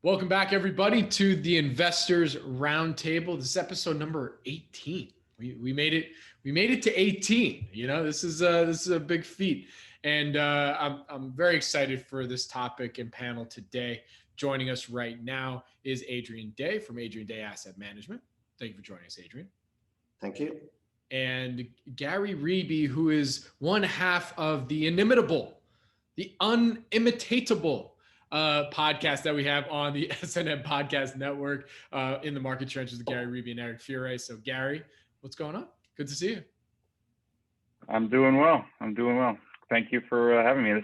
Welcome back, everybody, to the Investors Roundtable. This is episode number 18. We made it. We made it to 18. You know, this is a big feat, and I'm very excited for this topic and panel today. Joining us right now is Adrian Day from Adrian Day Asset Management. Thank you for joining us, Adrian. Thank you. And Gary Ribe, who is one half of the inimitable, the unimitatable podcast that we have on the SNN Podcast Network in the market trenches with Gary Ribe and Eric Fiore. So Gary, what's going on? Good to see you. I'm doing well. Thank you for having me. Is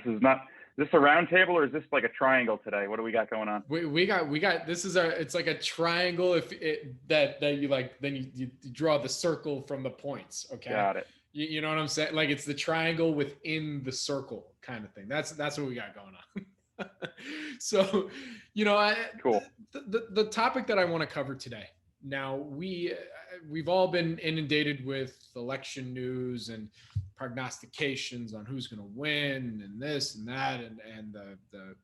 this a round table or is this like a triangle today? What do we got going on? We got this is it's like a triangle that you like, then you draw the circle from the points. Okay. Got it. You know what I'm saying? Like it's the triangle within the circle kind of thing. That's what we got going on. So, you know, cool. The topic that I want to cover today. Now we've all been inundated with election news and prognostications on who's going to win and this and that and the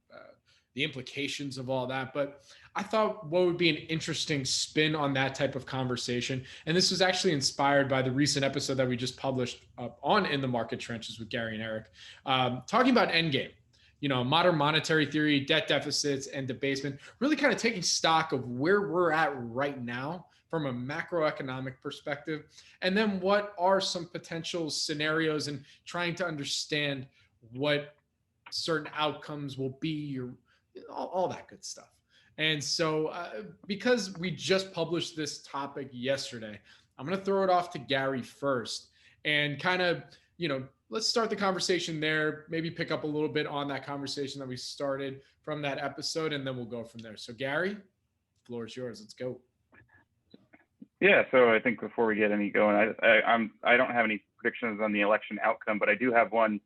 implications of all that. But I thought what would be an interesting spin on that type of conversation, and this was actually inspired by the recent episode that we just published on In the Market Trenches with Gary and Eric, talking about endgame. You know, modern monetary theory, debt deficits, and debasement, really kind of taking stock of where we're at right now from a macroeconomic perspective. And then what are some potential scenarios and trying to understand what certain outcomes will be, or all that good stuff. And so because we just published this topic yesterday, I'm going to throw it off to Gary first and kind of, you know, let's start the conversation there, maybe pick up a little bit on that conversation that we started from that episode, and then we'll go from there. So Gary, the floor is yours. Let's go. Yeah, so I think before we get any going, I don't have any predictions on the election outcome, but I do have one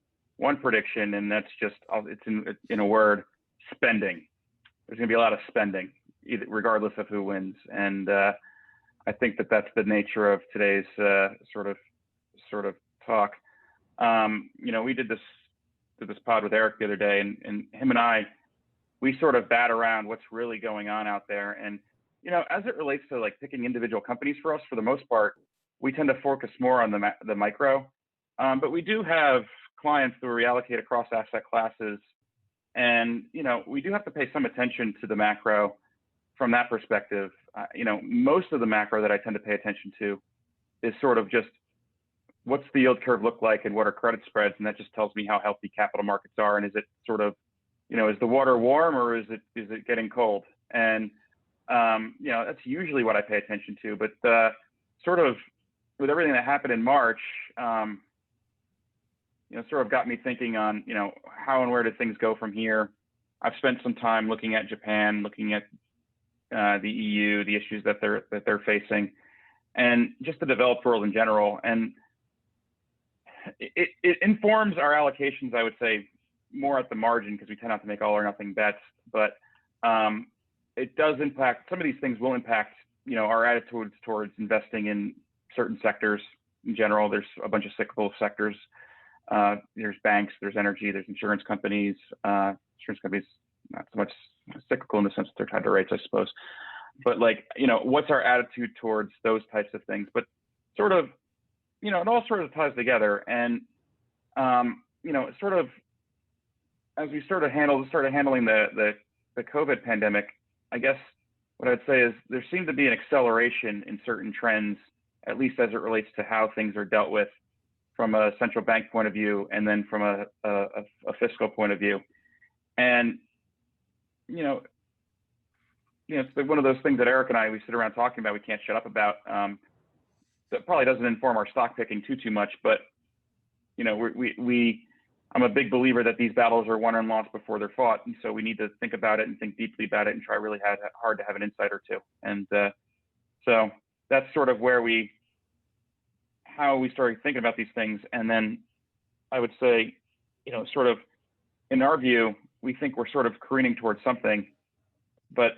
prediction, and that's just, it's in a word, spending. There's going to be a lot of spending, regardless of who wins. And I think that's the nature of today's sort of talk. You know, we did this pod with Eric the other day, and him and I, we sort of bat around what's really going on out there. And, you know, as it relates to like picking individual companies for us, for the most part, we tend to focus more on the micro. But we do have clients that we reallocate across asset classes. And, you know, we do have to pay some attention to the macro from that perspective. You know, most of the macro that I tend to pay attention to is sort of just, what's the yield curve look like and what are credit spreads? And that just tells me how healthy capital markets are. And is it sort of, you know, is the water warm or is it getting cold? And, you know, that's usually what I pay attention to. But sort of with everything that happened in March, you know, sort of got me thinking on, you know, how and where do things go from here? I've spent some time looking at Japan, looking at the EU, the issues that they're facing, and just the developed world in general. And it informs our allocations, I would say, more at the margin, because we tend not to make all or nothing bets. But it does impact, some of these things will impact, you know, our attitudes towards investing in certain sectors in general. There's a bunch of cyclical sectors. There's banks, there's energy, there's insurance companies. Insurance companies, not so much cyclical in the sense that they're tied to rates, I suppose. But like, you know, what's our attitude towards those types of things? But sort of, you know, it all sort of ties together. And, you know, sort of, as we started handling the COVID pandemic, I guess what I'd say is there seemed to be an acceleration in certain trends, at least as it relates to how things are dealt with from a central bank point of view, and then from a fiscal point of view. And, you know, it's one of those things that Eric and I, we sit around talking about, we can't shut up about. That probably doesn't inform our stock picking too much, but, you know, I'm a big believer that these battles are won and lost before they're fought. And so we need to think about it and think deeply about it and try really hard to have an insight or two. And so that's sort of how we started thinking about these things. And then I would say, you know, sort of in our view, we think we're sort of careening towards something, but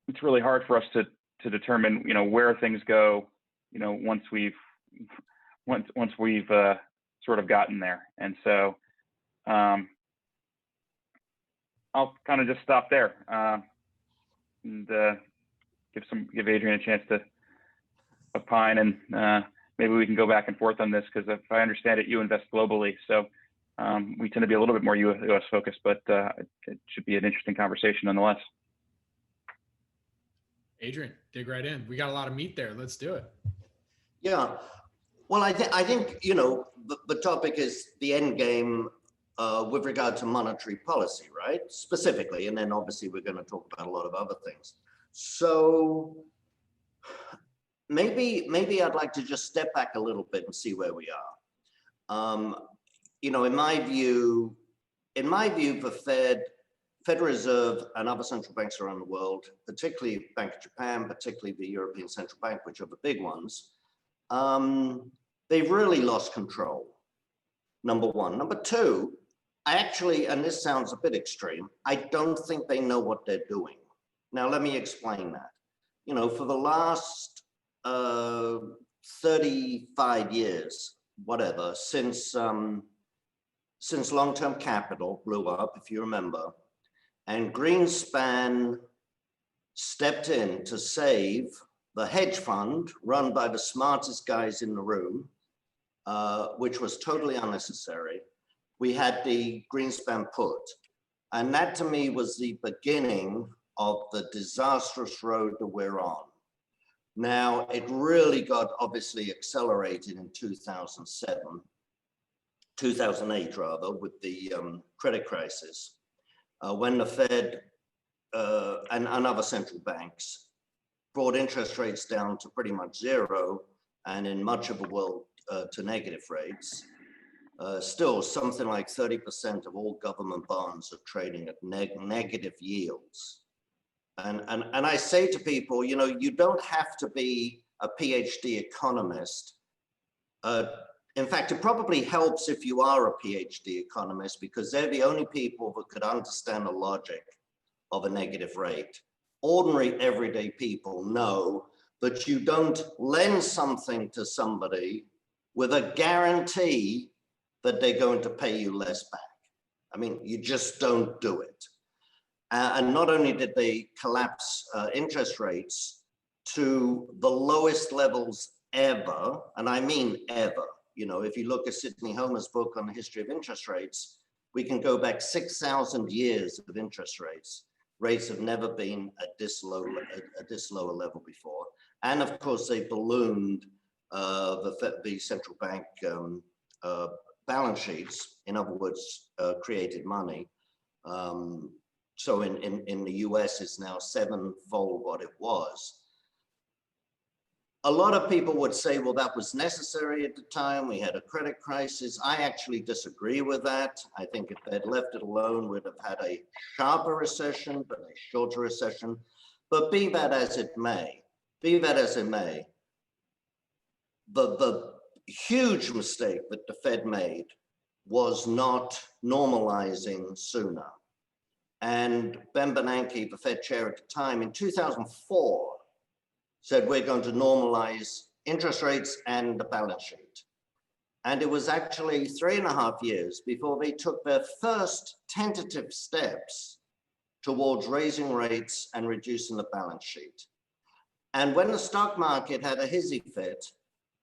it's really hard for us to determine, you know, where things go, you know, once we've sort of gotten there. And so I'll kind of just stop there. and give Adrian a chance to opine, and maybe we can go back and forth on this, because if I understand it, you invest globally, so we tend to be a little bit more U.S. focused, but it should be an interesting conversation nonetheless. Adrian, dig right in. We got a lot of meat there. Let's do it. Yeah. Well, I think you know, the topic is the end game with regard to monetary policy, right? Specifically, and then obviously we're going to talk about a lot of other things. So maybe I'd like to just step back a little bit and see where we are. You know, in my view, the Federal Reserve and other central banks around the world, particularly Bank of Japan, particularly the European Central Bank, which are the big ones, they've really lost control, number one. Number two, I actually, and this sounds a bit extreme, I don't think they know what they're doing. Now, let me explain that. You know, for the last 35 years, whatever, since long-term capital blew up, if you remember, and Greenspan stepped in to save the hedge fund run by the smartest guys in the room, which was totally unnecessary. We had the Greenspan put, and that to me was the beginning of the disastrous road that we're on. Now, it really got obviously accelerated in 2008 rather, with the credit crisis, when the Fed and other central banks brought interest rates down to pretty much zero, and in much of the world to negative rates. Still, something like 30% of all government bonds are trading at negative yields. And I say to people, you know, you don't have to be a PhD economist. In fact, it probably helps if you are a PhD economist, because they're the only people that could understand the logic of a negative rate. Ordinary, everyday people know that you don't lend something to somebody with a guarantee that they're going to pay you less back. I mean, you just don't do it. And not only did they collapse interest rates to the lowest levels ever, and I mean ever. You know, if you look at Sidney Homer's book on the history of interest rates, we can go back 6,000 years of interest rates. Rates have never been at this lower level before. And of course, they ballooned the central bank balance sheets, in other words, created money. So in the US, it's now sevenfold what it was. A lot of people would say, well, that was necessary at the time. We had a credit crisis. I actually disagree with that. I think if they'd left it alone, we'd have had a sharper recession, but a shorter recession. But be that as it may, the huge mistake that the Fed made was not normalizing sooner. And Ben Bernanke, the Fed chair at the time, in 2004, said we're going to normalize interest rates and the balance sheet. And it was actually 3.5 years before they took their first tentative steps towards raising rates and reducing the balance sheet. And when the stock market had a hissy fit,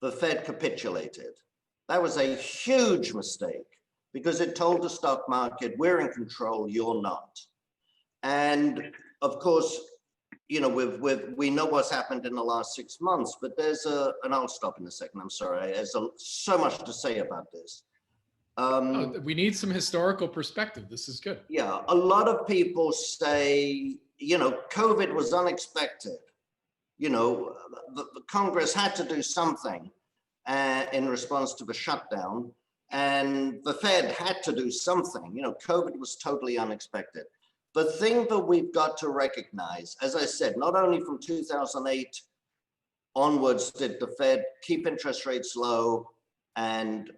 the Fed capitulated. That was a huge mistake, because it told the stock market, we're in control, you're not. And of course, you know, we know what's happened in the last 6 months, but there's and I'll stop in a second, I'm sorry. There's so much to say about this. We need some historical perspective. This is good. Yeah, a lot of people say, you know, COVID was unexpected. You know, the Congress had to do something in response to the shutdown, and the Fed had to do something. You know, COVID was totally unexpected. The thing that we've got to recognize, as I said, not only from 2008 onwards did the Fed keep interest rates low and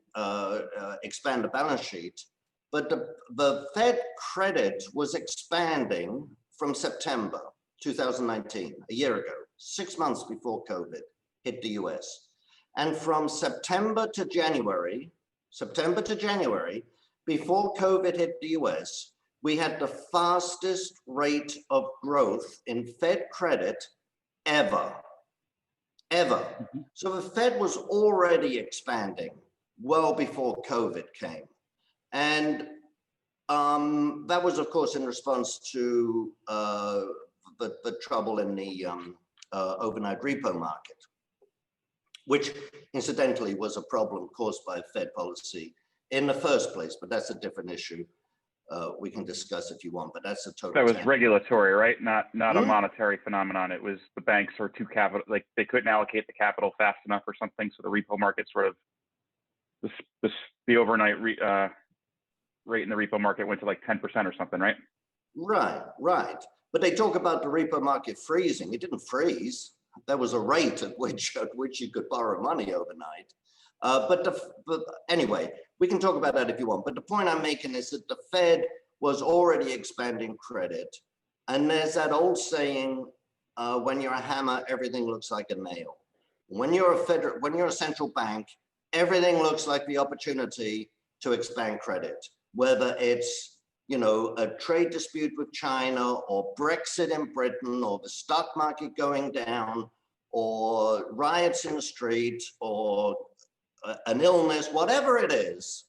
expand the balance sheet, but the Fed credit was expanding from September 2019, a year ago, 6 months before COVID hit the US. And from September to January, before COVID hit the US, we had the fastest rate of growth in Fed credit ever. So the Fed was already expanding well before COVID came. And that was, of course, in response to the trouble in the overnight repo market, which incidentally was a problem caused by Fed policy in the first place, but that's a different issue. We can discuss if you want, but that's a total. That was regulatory, right? Not a monetary phenomenon. It was the banks were too capital, like they couldn't allocate the capital fast enough or something. So the repo market sort of, the overnight rate in the repo market went to like 10% or something, right? Right. But they talk about the repo market freezing. It didn't freeze. There was a rate at which you could borrow money overnight. But anyway, we can talk about that if you want. But the point I'm making is that the Fed was already expanding credit. And there's that old saying, when you're a hammer, everything looks like a nail. When you're a central bank, everything looks like the opportunity to expand credit, whether it's a trade dispute with China or Brexit in Britain or the stock market going down or riots in the street or an illness, whatever it is,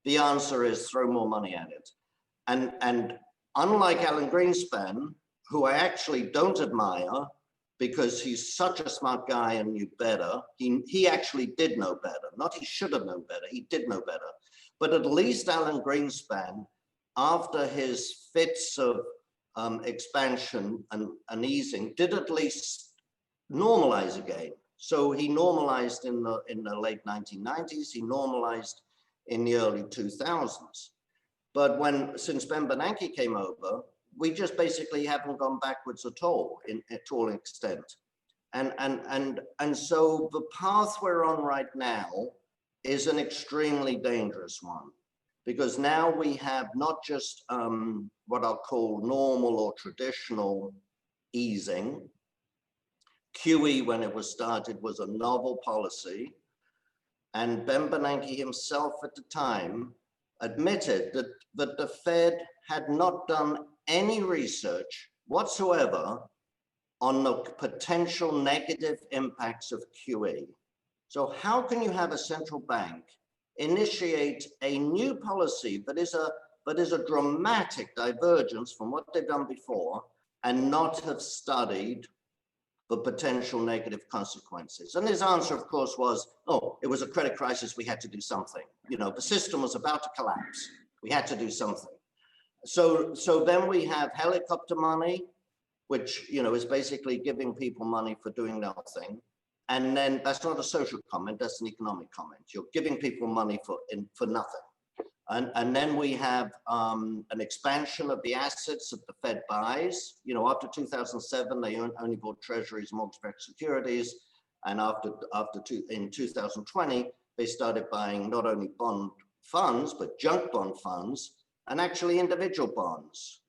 the answer is throw more money at it. And unlike Alan Greenspan, who I actually don't admire because he's such a smart guy and knew better, he actually did know better. Not he should have known better, he did know better. But at least Alan Greenspan, after his fits of expansion and easing, did at least normalize again. So he normalized in the late 1990s, he normalized in the early 2000s. But since Ben Bernanke came over, we just basically haven't gone backwards at all, to all extent. And so the path we're on right now is an extremely dangerous one, because now we have not just what I'll call normal or traditional easing. QE, when it was started, was a novel policy. And Ben Bernanke himself at the time admitted that the Fed had not done any research whatsoever on the potential negative impacts of QE. So how can you have a central bank initiate a new policy that is a dramatic divergence from what they've done before and not have studied the potential negative consequences? And his answer, of course, was, oh, it was a credit crisis, we had to do something. The system was about to collapse, we had to do something. So then we have helicopter money, which is basically giving people money for doing nothing. And then that's not a social comment, that's an economic comment. You're giving people money for nothing. And then we have an expansion of the assets that the Fed buys. After 2007, they only bought treasuries, mortgage-backed securities. And in 2020, they started buying not only bond funds, but junk bond funds, and actually individual bonds.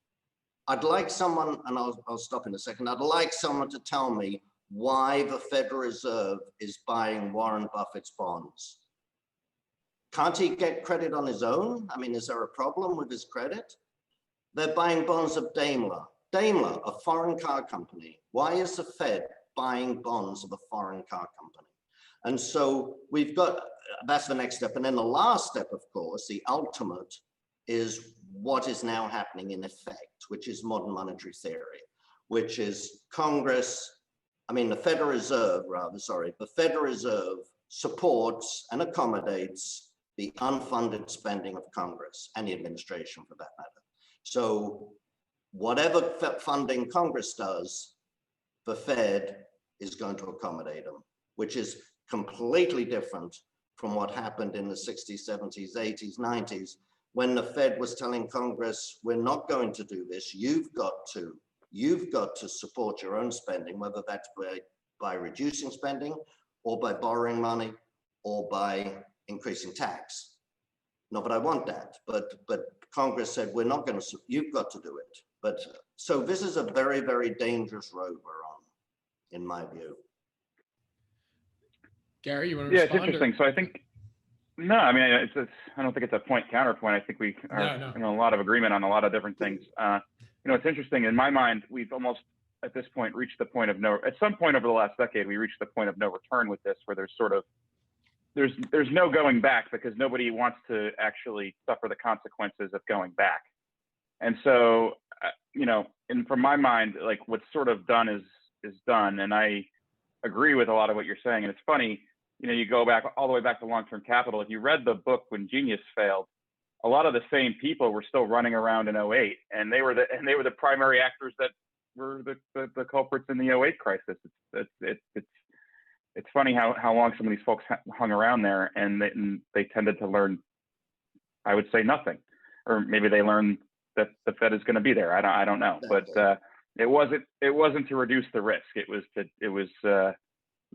I'd like someone, and I'll stop in a second, I'd like someone to tell me why the Federal Reserve is buying Warren Buffett's bonds. Can't he get credit on his own? I mean, is there a problem with his credit? They're buying bonds of Daimler. Daimler, a foreign car company. Why is the Fed buying bonds of a foreign car company? And so that's the next step. And then the last step, of course, the ultimate, is what is now happening in effect, which is modern monetary theory, which is the Federal Reserve supports and accommodates the unfunded spending of Congress and the administration, for that matter. So whatever funding Congress does, the Fed is going to accommodate them, which is completely different from what happened in the 60s, 70s, 80s, 90s, when the Fed was telling Congress, we're not going to do this, you've got to support your own spending, whether that's by reducing spending or by borrowing money or by increasing tax. Not that I want that, but Congress said, we're not going to, you've got to do it. But so this is a very, very dangerous road we're on, in my view. Gary, you want to respond? Yeah, it's interesting. So I think, No, I mean, I don't think it's a point counterpoint. I think we are in a lot of agreement on a lot of different things. It's interesting. In my mind, we've almost at this point reached the point of at some point over the last decade, we reached the point of no return with this, where there's no going back, because nobody wants to actually suffer the consequences of going back. And so, and from my mind, like, what's sort of done is done. And I agree with a lot of what you're saying. And it's funny, you go back all the way back to long-term capital. If you read the book when Genius failed, a lot of the same people were still running around in 08, and they were the primary actors that were the culprits in the 08 crisis. It's funny how long some of these folks hung around there, and they tended to learn, I would say, nothing, or maybe they learned that the Fed is going to be there. I don't know, but it wasn't to reduce the risk.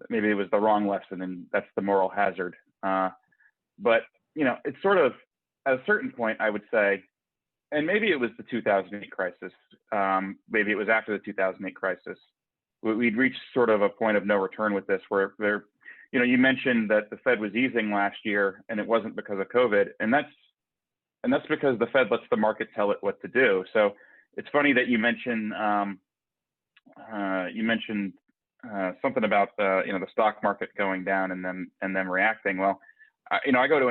Maybe it was the wrong lesson, and that's the moral hazard. But it's sort of, at a certain point, I would say, and maybe it was the 2008 crisis, maybe it was after the 2008 crisis, we'd reached sort of a point of no return with this, where you mentioned that the Fed was easing last year, and it wasn't because of COVID, and that's because the Fed lets the market tell it what to do. So it's funny that you mentioned something about the stock market going down and them reacting. Well, I go to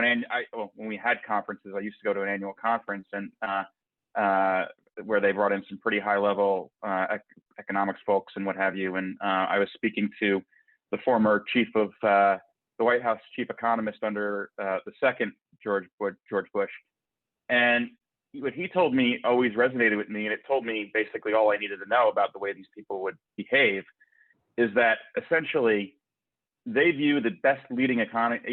when we had conferences, I used to go to an annual conference, and where they brought in some pretty high level economics folks and what have you. And I was speaking to the former chief of the White House chief economist under the second George Bush. And what he told me always resonated with me, and it told me basically all I needed to know about the way these people would behave, is that essentially they view the best leading economic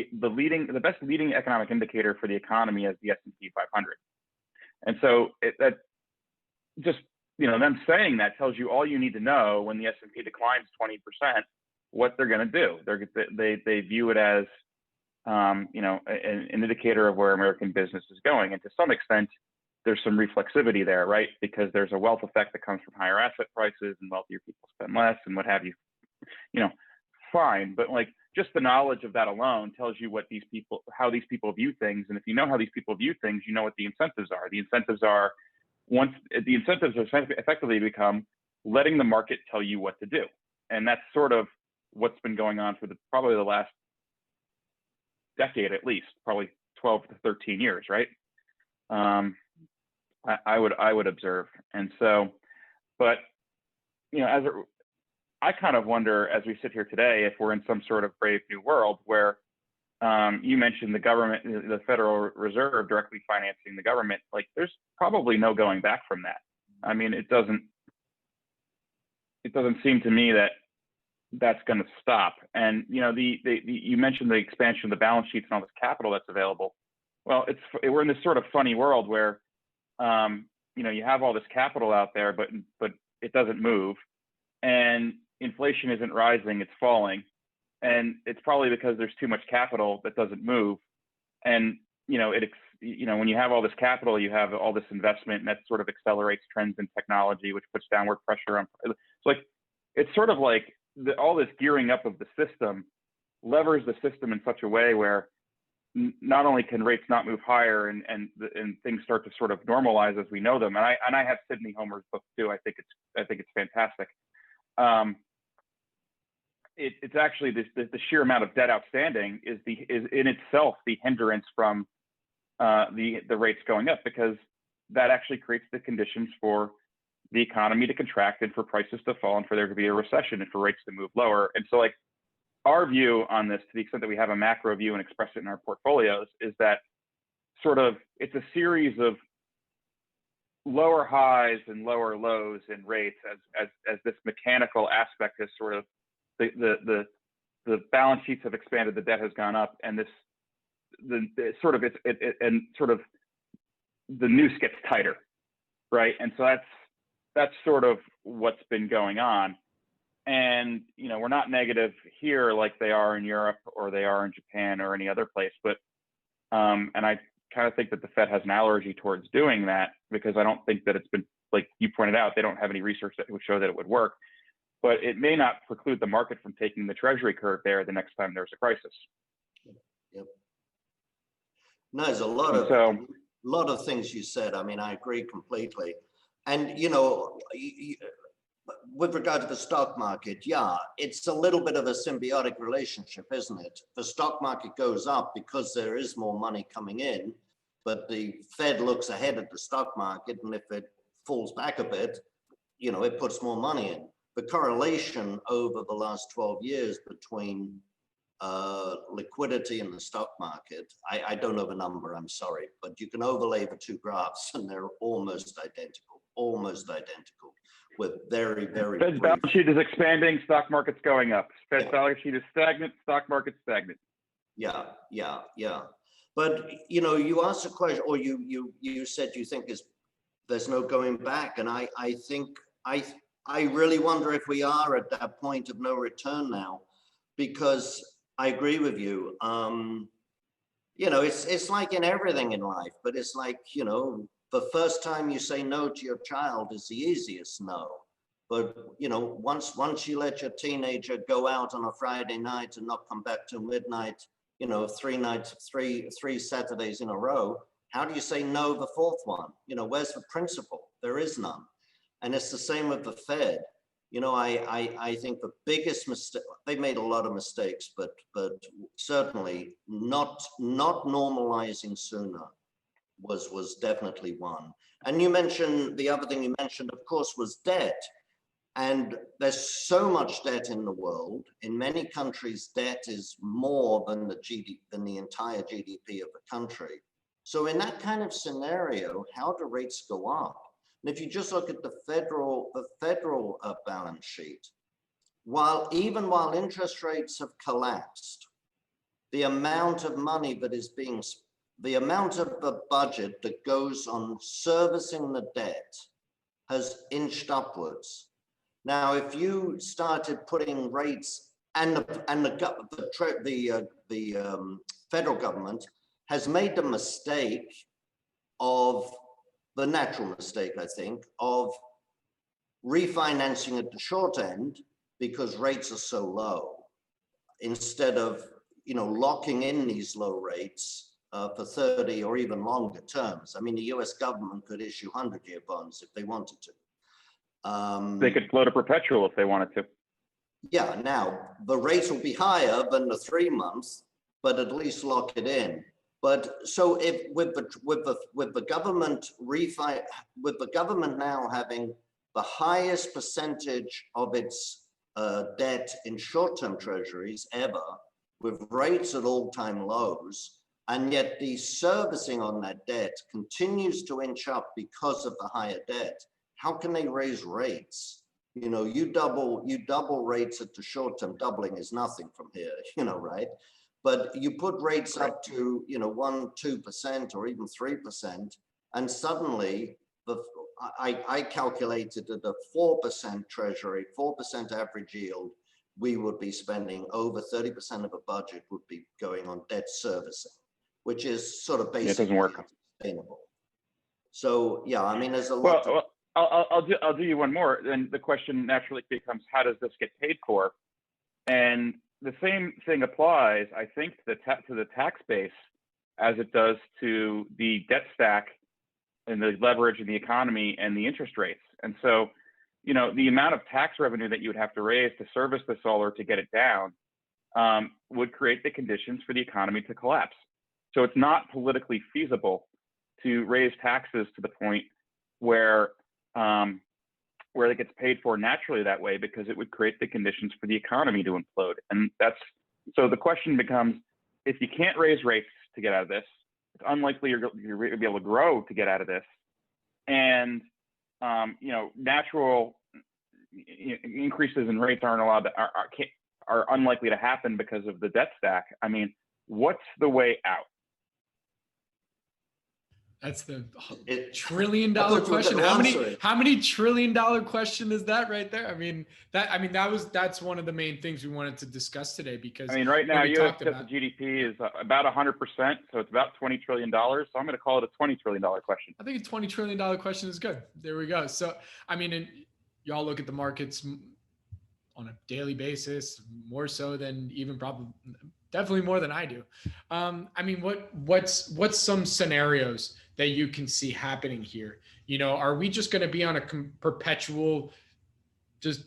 indicator for the economy as the S&P 500. And so them saying that tells you all you need to know when the S&P declines 20%, what they're going to do. They view it as an indicator of where American business is going. And to some extent, there's some reflexivity there, right? Because there's a wealth effect that comes from higher asset prices, and wealthier people spend less and what have you. Fine. But like, just the knowledge of that alone tells you how these people view things. And if you know how these people view things, you know what the incentives are. The incentives effectively become letting the market tell you what to do. And that's sort of what's been going on for probably the last decade, at least, probably 12 to 13 years, right? I would observe. And so, but, I kind of wonder, as we sit here today, if we're in some sort of brave new world where you mentioned the government, the Federal Reserve directly financing the government. Like, there's probably no going back from that. I mean, it doesn't seem to me that that's going to stop. And you mentioned the expansion of the balance sheets and all this capital that's available. Well, we're in this sort of funny world where you have all this capital out there, but it doesn't move, and inflation isn't rising, it's falling. And it's probably because there's too much capital that doesn't move. And, when you have all this capital, you have all this investment, and that sort of accelerates trends in technology, which puts downward pressure on. It's sort of like all this gearing up of the system levers the system in such a way where not only can rates not move higher and things start to sort of normalize as we know them. And I have Sidney Homer's book too. I think it's fantastic. It's actually the sheer amount of debt outstanding is in itself the hindrance from the rates going up, because that actually creates the conditions for the economy to contract and for prices to fall and for there to be a recession and for rates to move lower. And so, like, our view on this, to the extent that we have a macro view and express it in our portfolios, is that sort of it's a series of lower highs and lower lows in rates as this mechanical aspect is sort of the balance sheets have expanded, the debt has gone up, and the noose gets tighter, right? And so that's sort of what's been going on. And we're not negative here like they are in Europe or they are in Japan or any other place, but and I kind of think that the Fed has an allergy towards doing that, because I don't think that it's been, like you pointed out, they don't have any research that would show that it would work. But it may not preclude the market from taking the Treasury curve there the next time there's a crisis. Yep. No, there's a lot of things you said. I mean, I agree completely. And, you know, with regard to the stock market, yeah, it's a little bit of a symbiotic relationship, isn't it? The stock market goes up because there is more money coming in, but the Fed looks ahead at the stock market, and if it falls back a bit, you know, it puts more money in. The correlation over the last 12 years between liquidity in the stock market, I don't know the number, I'm sorry, but you can overlay the two graphs and they're almost identical, with very, very Fed's balance sheet is expanding, stock market's going up. Fed's balance sheet is stagnant, stock market's stagnant. Yeah. But, you know, you asked a question, or you said you think there's no going back. And I think, I really wonder if we are at that point of no return now, because I agree with you. You know, it's like in everything in life, but it's like, you know, the first time you say no to your child is the easiest no. But, you know, once you let your teenager go out on a Friday night and not come back till midnight, you know, three Saturdays in a row, how do you say no the fourth one? You know, where's the principle? There is none. And it's the same with the Fed. You know, I think the biggest mistake, they made a lot of mistakes, but certainly not normalizing sooner was definitely one. And you mentioned, the other thing you mentioned, of course, was debt. And there's so much debt in the world. In many countries, debt is more than the entire GDP of the country. So in that kind of scenario, how do rates go up? And if you just look at the federal balance sheet, while interest rates have collapsed, the amount of money that is the amount of the budget that goes on servicing the debt has inched upwards. Now, if you started putting rates, and the federal government has made the mistake of the natural mistake, I think, of refinancing at the short end because rates are so low, instead of, you know, locking in these low rates for 30 or even longer terms. I mean, the US government could issue 100-year bonds if they wanted to. They could float a perpetual if they wanted to. Yeah, now the rates will be higher than the 3 months, but at least lock it in. But so if with the government now having the highest percentage of its debt in short-term treasuries ever, with rates at all-time lows, and yet the servicing on that debt continues to inch up because of the higher debt, how can they raise rates? You know, you double rates at the short term. Doubling is nothing from here, you know, right? But you put rates up to, you know, 1-2% or even 3%, and suddenly I calculated at a 4% treasury, 4% average yield, we would be spending over 30% of a budget would be going on debt servicing, which is sort of basically it doesn't work. Sustainable. So yeah, I mean, there's a lot. Well, I'll do you one more. And the question naturally becomes, how does this get paid for? And the same thing applies, I think, to the tax base as it does to the debt stack and the leverage in the economy and the interest rates. And so, you know, the amount of tax revenue that you would have to raise to service this all or to get it down would create the conditions for the economy to collapse. So it's not politically feasible to raise taxes to the point where it gets paid for naturally that way, because it would create the conditions for the economy to implode. And so the question becomes, if you can't raise rates to get out of this, it's unlikely you're going to be able to grow to get out of this. And, you know, natural increases in rates are unlikely to happen because of the debt stack. I mean, what's the way out? That's the $1 trillion question. How many $1 trillion question is that right there? I mean, that's one of the main things we wanted to discuss today, because I mean, right now U.S. GDP is about 100%, so it's about $20 trillion. So I'm going to call it a $20 trillion question. I think a $20 trillion question is good. There we go. So, I mean, y'all look at the markets on a daily basis, more so than even definitely more than I do. I mean, what's some scenarios that you can see happening here? You know, are we just going to be on a perpetual just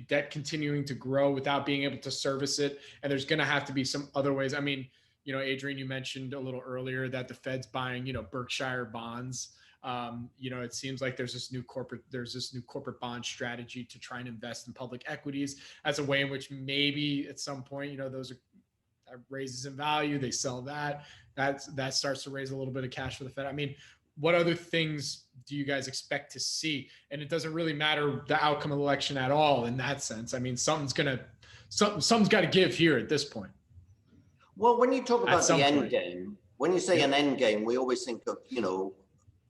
debt continuing to grow without being able to service it? And there's going to have to be some other ways. I mean, you know, Adrian, you mentioned a little earlier that the Fed's buying, you know, Berkshire bonds. You know, it seems like there's this new corporate bond strategy to try and invest in public equities as a way in which maybe at some point, you know, that raises in value. They sell that starts to raise a little bit of cash for the Fed. I mean, what other things do you guys expect to see? And it doesn't really matter the outcome of the election at all in that sense. I mean, something's got to give here at this point. Well, when you talk about the end game, when you say an end game, we always think of, you know,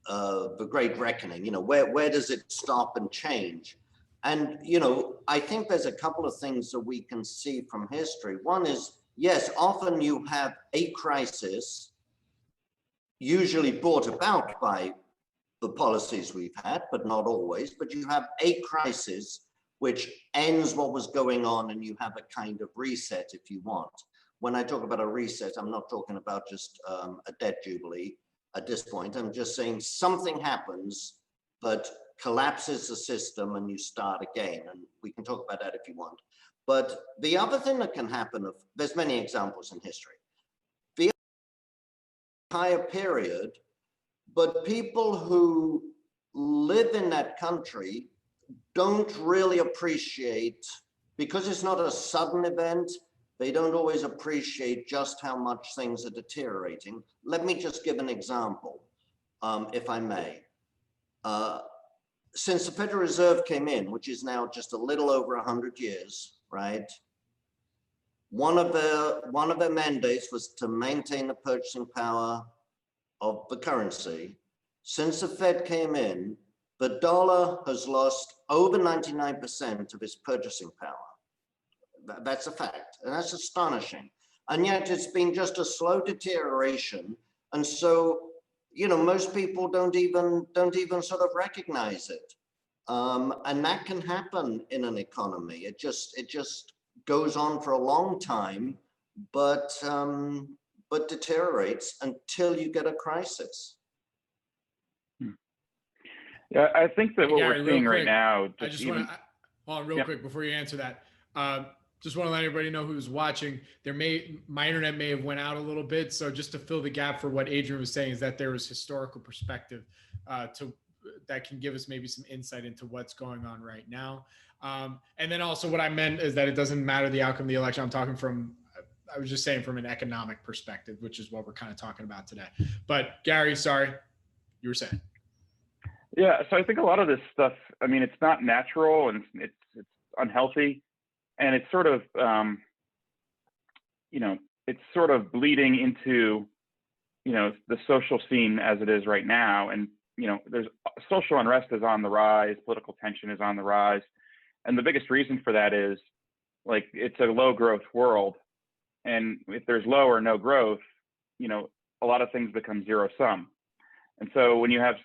the Great Reckoning. You know, where does it stop and change? And, you know, I think there's a couple of things that we can see from history. One is, yes, often you have a crisis, usually brought about by the policies we've had, but not always, but you have a crisis which ends what was going on, and you have a kind of reset if you want. When I talk about a reset, I'm not talking about just a debt jubilee at this point. I'm just saying something happens that collapses the system and you start again. And we can talk about that if you want. But the other thing that can happen, there's many examples in history, the entire period, but people who live in that country don't really appreciate, because it's not a sudden event, they don't always appreciate just how much things are deteriorating. Let me just give an example, if I may. Since the Federal Reserve came in, which is now just a little over 100 years, right? One of their mandates was to maintain the purchasing power of the currency. Since the Fed came in, the dollar has lost over 99% of its purchasing power. That's a fact, and that's astonishing. And yet it's been just a slow deterioration. And so, you know, most people don't even sort of recognize it. And that can happen in an economy. It just goes on for a long time, but deteriorates until you get a crisis. Yeah, I think that what Gary, we're seeing right now. I just want to hold on real quick before you answer that. Just want to let everybody know who's watching. My internet may have went out a little bit, so just to fill the gap for what Adrian was saying is that there was historical perspective that can give us maybe some insight into what's going on right now. And then also what I meant is that it doesn't matter the outcome of the election. I was just saying from an economic perspective, which is what we're kind of talking about today. But Gary, sorry, you were saying. Yeah, so I think a lot of this stuff, I mean, it's not natural and it's unhealthy. And it's sort of, you know, it's sort of bleeding into, you know, the social scene as it is right now. And, you know, there's social unrest is on the rise, political tension is on the rise. And the biggest reason for that is, like, it's a low growth world. And if there's low or no growth, you know, a lot of things become zero sum. And so when you have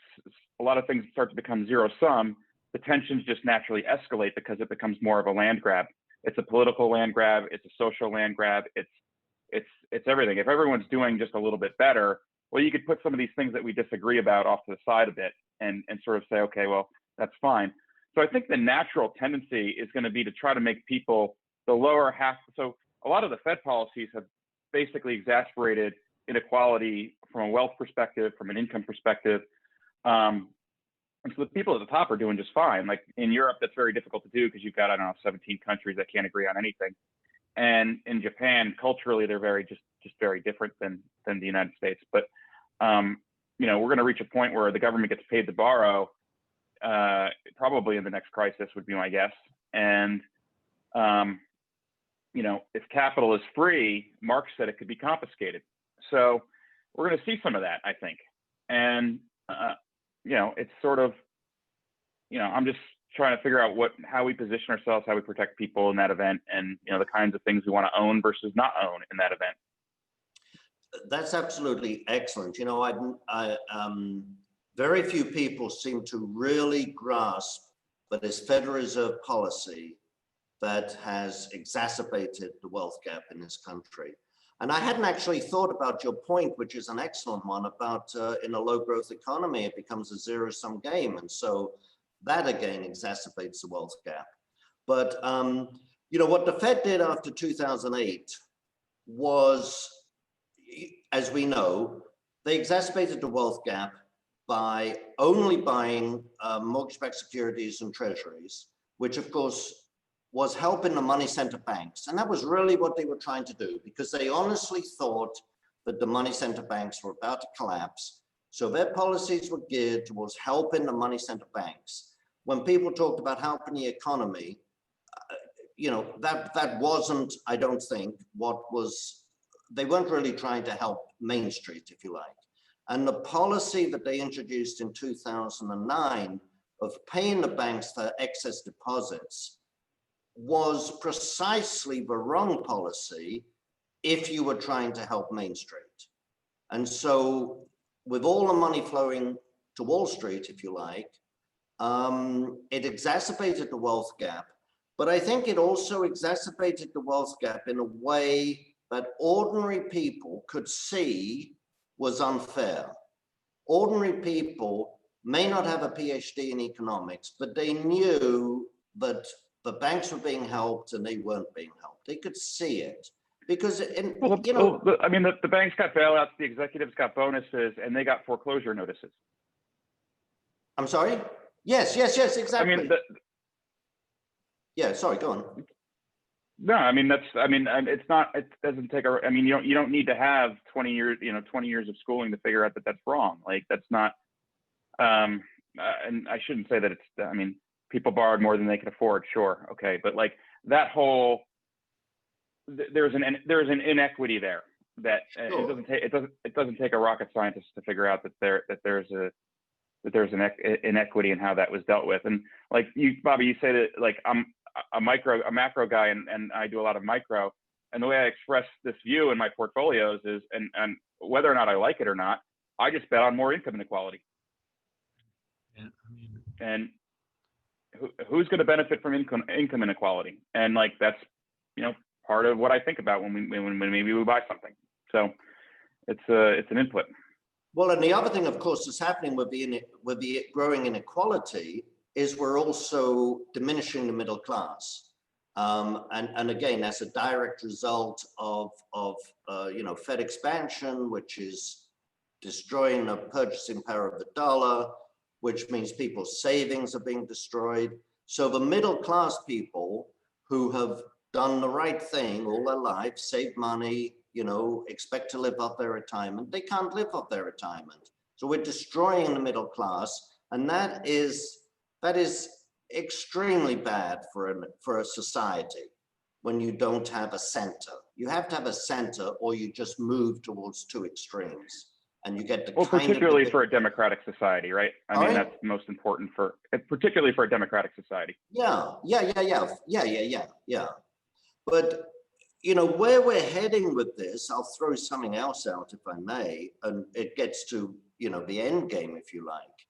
a lot of things start to become zero sum, the tensions just naturally escalate because it becomes more of a land grab. It's a political land grab. It's a social land grab. It's everything. If everyone's doing just a little bit better, well, you could put some of these things that we disagree about off to the side a bit and sort of say, okay, well, that's fine. So I think the natural tendency is going to be to try to make people the lower half. So a lot of the Fed policies have basically exacerbated inequality from a wealth perspective, from an income perspective. And so the people at the top are doing just fine. Like in Europe, that's very difficult to do because you've got, I don't know, 17 countries that can't agree on anything. And in Japan, culturally, they're very just very different than the United States. But you know, we're going to reach a point where the government gets paid to borrow, probably in the next crisis would be my guess. And you know, if capital is free, Marx said it could be confiscated. So we're going to see some of that, I think. And you know, it's sort of, you know, I'm just trying to figure out how we position ourselves, how we protect people in that event, and, you know, the kinds of things we want to own versus not own in that event. That's absolutely excellent. You know, very few people seem to really grasp that this Federal Reserve policy that has exacerbated the wealth gap in this country. And I hadn't actually thought about your point, which is an excellent one, about in a low growth economy, it becomes a zero-sum game. And so that again exacerbates the wealth gap. But you know, what the Fed did after 2008 was, as we know, they exacerbated the wealth gap by only buying mortgage-backed securities and treasuries, which of course was helping the money center banks. And that was really what they were trying to do, because they honestly thought that the money center banks were about to collapse. So their policies were geared towards helping the money center banks. When people talked about helping the economy, you know, that wasn't, I don't think, what was, they weren't really trying to help Main Street, if you like. And the policy that they introduced in 2009 of paying the banks for excess deposits was precisely the wrong policy if you were trying to help Main Street. And so with all the money flowing to Wall Street, if you like, it exacerbated the wealth gap. But I think it also exacerbated the wealth gap in a way that ordinary people could see was unfair. Ordinary people may not have a PhD in economics, but they knew that the banks were being helped and they weren't being helped. They could see it because, you know, I mean, the banks got bailouts, the executives got bonuses, and they got foreclosure notices. I'm sorry? Yes, exactly. I mean, yeah, sorry, go on. No, I mean, it's not, it doesn't take a, I mean, you don't need to have 20 years, 20 years of schooling to figure out that that's wrong. Like, that's not, and I shouldn't say that it's, I mean, people borrowed more than they could afford, sure, okay, but like that whole, there's an inequity there that Sure. it doesn't take a rocket scientist to figure out that there's an inequity in how that was dealt with. And like you, Bobby, you say that like I'm a macro guy, and I do a lot of micro, and the way I express this view in my portfolios is, and whether or not I like it or not, I just bet on more income inequality. Yeah, I mean, and who's going to benefit from income inequality? And like that's part of what I think about when maybe we buy something. So it's an input. Well, and the other thing, of course, that's happening with the growing inequality is we're also diminishing the middle class, and again, that's a direct result of Fed expansion, which is destroying the purchasing power of the dollar, which means people's savings are being destroyed. So the middle class people who have done the right thing all their lives, saved money, expect to live off their retirement, they can't live off their retirement. So we're destroying the middle class, and that is extremely bad for a society when you don't have a center. You have to have a center, or you just move towards two extremes. And you get the particularly for a democratic society, right? I mean, right? That's most important particularly for a democratic society. Yeah. But where we're heading with this, I'll throw something else out if I may, and it gets to the end game, if you like.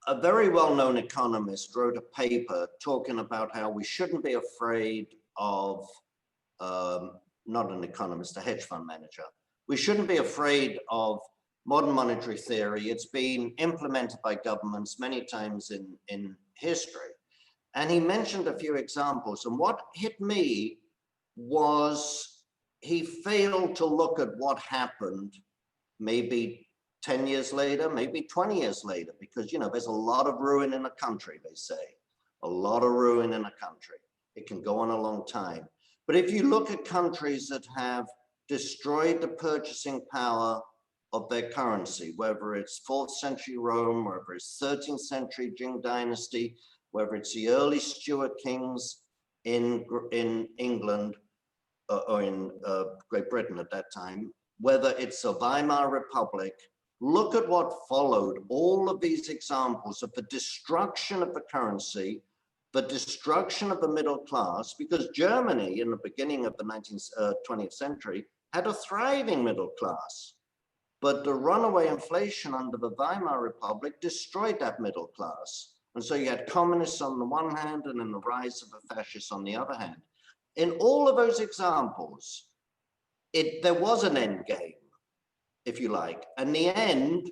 A very well-known economist wrote a paper talking about how we shouldn't be afraid of, not an economist, a hedge fund manager. We shouldn't be afraid of modern monetary theory. It's been implemented by governments many times in history. And he mentioned a few examples. And what hit me was he failed to look at what happened maybe 10 years later, maybe 20 years later, because, there's a lot of ruin in a country, they say. A lot of ruin in a country. It can go on a long time. But if you look at countries that have destroyed the purchasing power of their currency, whether it's 4th century Rome, whether it's 13th century Qing dynasty, whether it's the early Stuart kings in England or in Great Britain at that time, whether it's the Weimar Republic, look at what followed. All of these examples of the destruction of the currency, the destruction of the middle class, because Germany in the beginning of the 20th century had a thriving middle class. But the runaway inflation under the Weimar Republic destroyed that middle class. And so you had communists on the one hand and then the rise of the fascists on the other hand. in all of those examples, there was an end game, if you like, and the end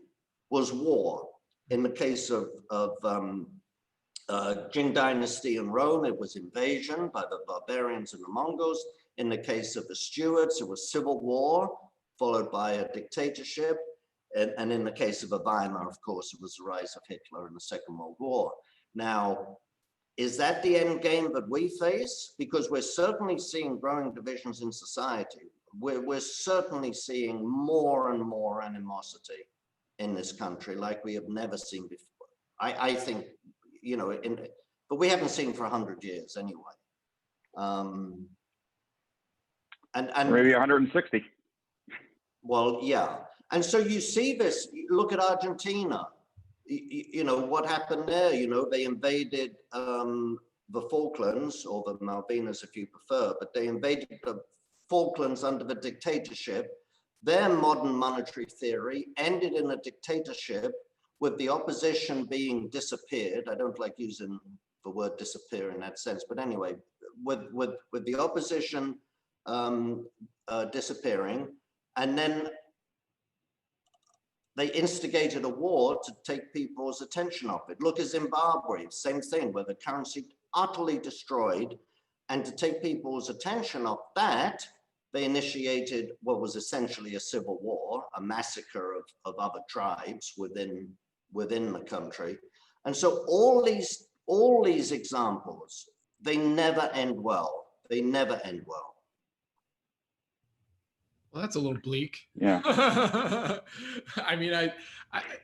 was war. In the case of Jin Dynasty in Rome, it was invasion by the barbarians and the Mongols. In the case of the Stuarts, it was civil war, followed by a dictatorship. And in the case of Weimar, of course, it was the rise of Hitler in the Second World War. Now, is that the end game that we face? Because we're certainly seeing growing divisions in society. We're certainly seeing more and more animosity in this country like we have never seen before. I think, you know, but we haven't seen for 100 years anyway. And maybe 160. Well, yeah. And so you see this, look at Argentina, you know, what happened there, you know, they invaded the Falklands, or the Malvinas if you prefer, but they invaded the Falklands under the dictatorship. Their modern monetary theory ended in a dictatorship with the opposition being disappeared. I don't like using the word disappear in that sense, but anyway, with the opposition disappearing, and then they instigated a war to take people's attention off it. Look at Zimbabwe, same thing, where the currency utterly destroyed, and to take people's attention off that, they initiated what was essentially a civil war, a massacre of other tribes within the country. And so all these examples, they never end well. They never end well. Well, that's a little bleak. Yeah. I mean, I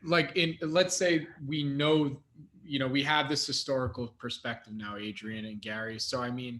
like let's say we know, you know, we have this historical perspective now, Adrian and Gary. So, I mean,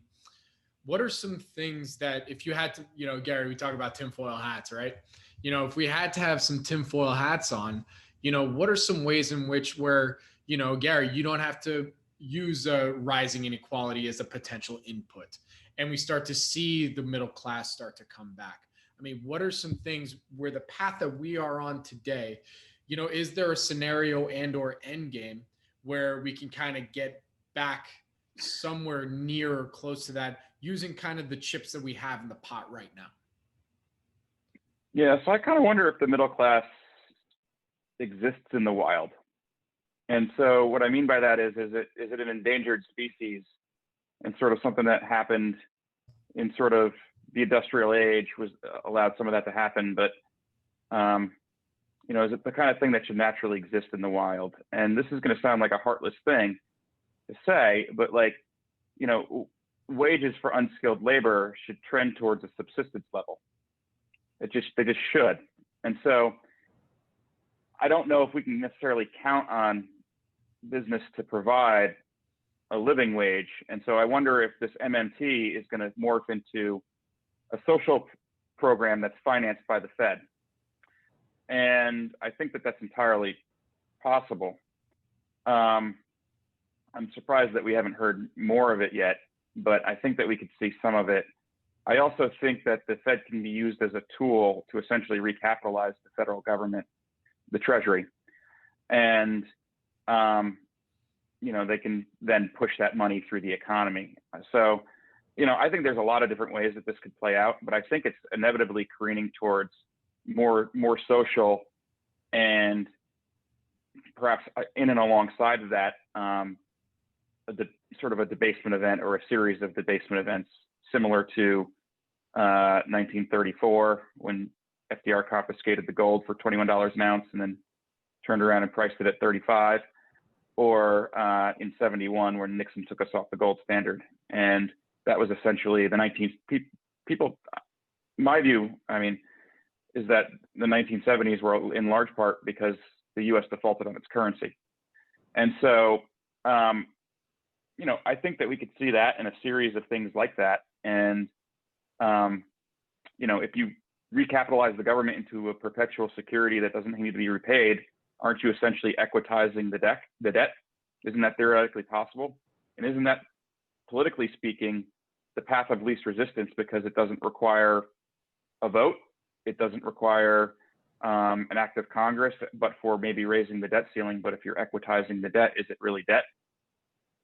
what are some things that if you had to, you know, Gary, we talk about tinfoil hats, right? You know, if we had to have some tinfoil hats on, you know, what are some ways in which where, you know, Gary, you don't have to use rising inequality as a potential input, and we start to see the middle class start to come back? I mean, what are some things where the path that we are on today, you know, is there a scenario and or end game where we can kind of get back somewhere near or close to that using kind of the chips that we have in the pot right now? Yeah, so I kind of wonder if the middle class exists in the wild. And so what I mean by that is it an endangered species, and sort of something that happened in sort of the industrial age was allowed some of that to happen, but you know, is it the kind of thing that should naturally exist in the wild? And this is going to sound like a heartless thing to say, but like, you know, wages for unskilled labor should trend towards a subsistence level. They just should. And so I don't know if we can necessarily count on business to provide a living wage. And so I wonder if this MMT is going to morph into a social program that's financed by the Fed. And I think that that's entirely possible. I'm surprised that we haven't heard more of it yet, but I think that we could see some of it. I also think that the Fed can be used as a tool to essentially recapitalize the federal government, the Treasury. And, you know, they can then push that money through the economy. So, you know, I think there's a lot of different ways that this could play out, but I think it's inevitably careening towards more social, and perhaps in and alongside of that, sort of a debasement event or a series of debasement events similar to 1934 when FDR confiscated the gold for $21 an ounce and then turned around and priced it at 35, or in 71 when Nixon took us off the gold standard. And that was essentially the people, my view, I mean, is that the 1970s were in large part because the US defaulted on its currency. And so, you know, I think that we could see that in a series of things like that. And, you know, if you recapitalize the government into a perpetual security that doesn't need to be repaid, aren't you essentially equitizing the debt? Isn't that theoretically possible? And isn't that, politically speaking, the path of least resistance, because it doesn't require a vote? It doesn't require an act of Congress, but for maybe raising the debt ceiling. But if you're equitizing the debt, is it really debt?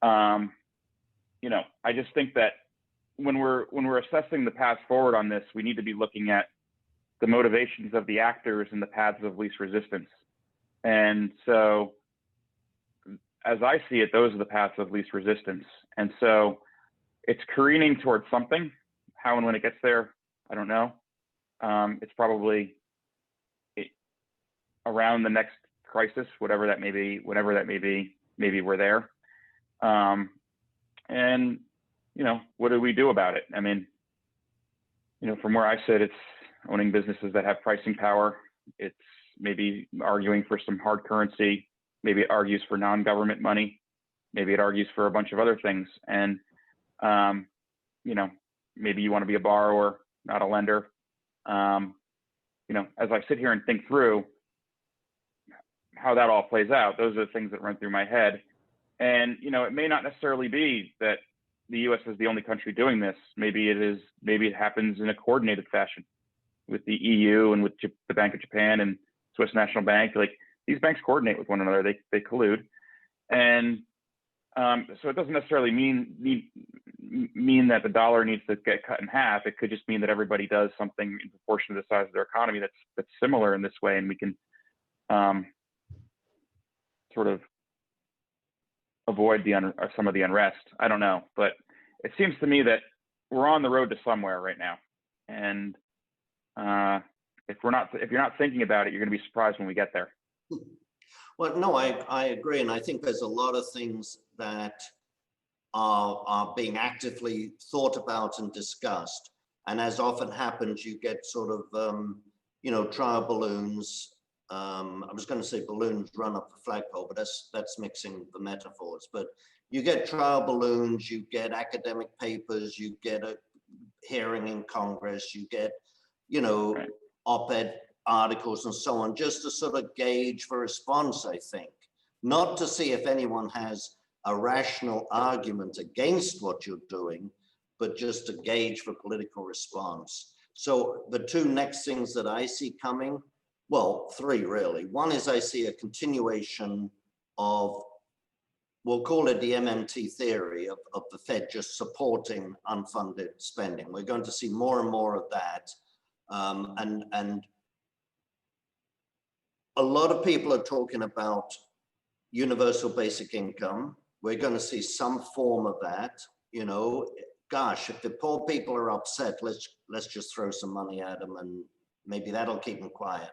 You know, I just think that when we're assessing the path forward on this, we need to be looking at the motivations of the actors and the paths of least resistance. And so, as I see it, those are the paths of least resistance. And so, it's careening towards something. How and when it gets there, I don't know. It's probably around the next crisis, whatever that may be, whenever that may be. Maybe we're there. And what do we do about it? I mean, from where I sit, it's owning businesses that have pricing power. It's maybe arguing for some hard currency. Maybe it argues for non-government money. Maybe it argues for a bunch of other things. And, maybe you want to be a borrower, not a lender. As I sit here and think through how that all plays out, those are the things that run through my head. And, it may not necessarily be that the U.S. is the only country doing this. Maybe it happens in a coordinated fashion with the EU and with the Bank of Japan and Swiss National Bank. Like, these banks coordinate with one another. They collude. And so it doesn't necessarily mean that the dollar needs to get cut in half. It could just mean that everybody does something in proportion to the size of their economy that's similar in this way, and we can sort of avoid some of the unrest. I don't know, but it seems to me that we're on the road to somewhere right now, and if you're not thinking about it, you're going to be surprised when we get there. Well, no, I agree, and I think there's a lot of things that are being actively thought about and discussed. And as often happens, you get sort of trial balloons. I was going to say balloons run up the flagpole, but that's mixing the metaphors. But you get trial balloons, you get academic papers, you get a hearing in Congress, you get, Right. op-ed articles and so on, just to sort of gauge for response, I think. Not to see if anyone has a rational argument against what you're doing, but just to gauge for political response. So the two next things that I see coming, well, three really. One is I see a continuation of, we'll call it the MMT theory of the Fed just supporting unfunded spending. We're going to see more and more of that. And a lot of people are talking about universal basic income. We're going to see some form of that. Gosh, if the poor people are upset, let's just throw some money at them, and maybe that'll keep them quiet.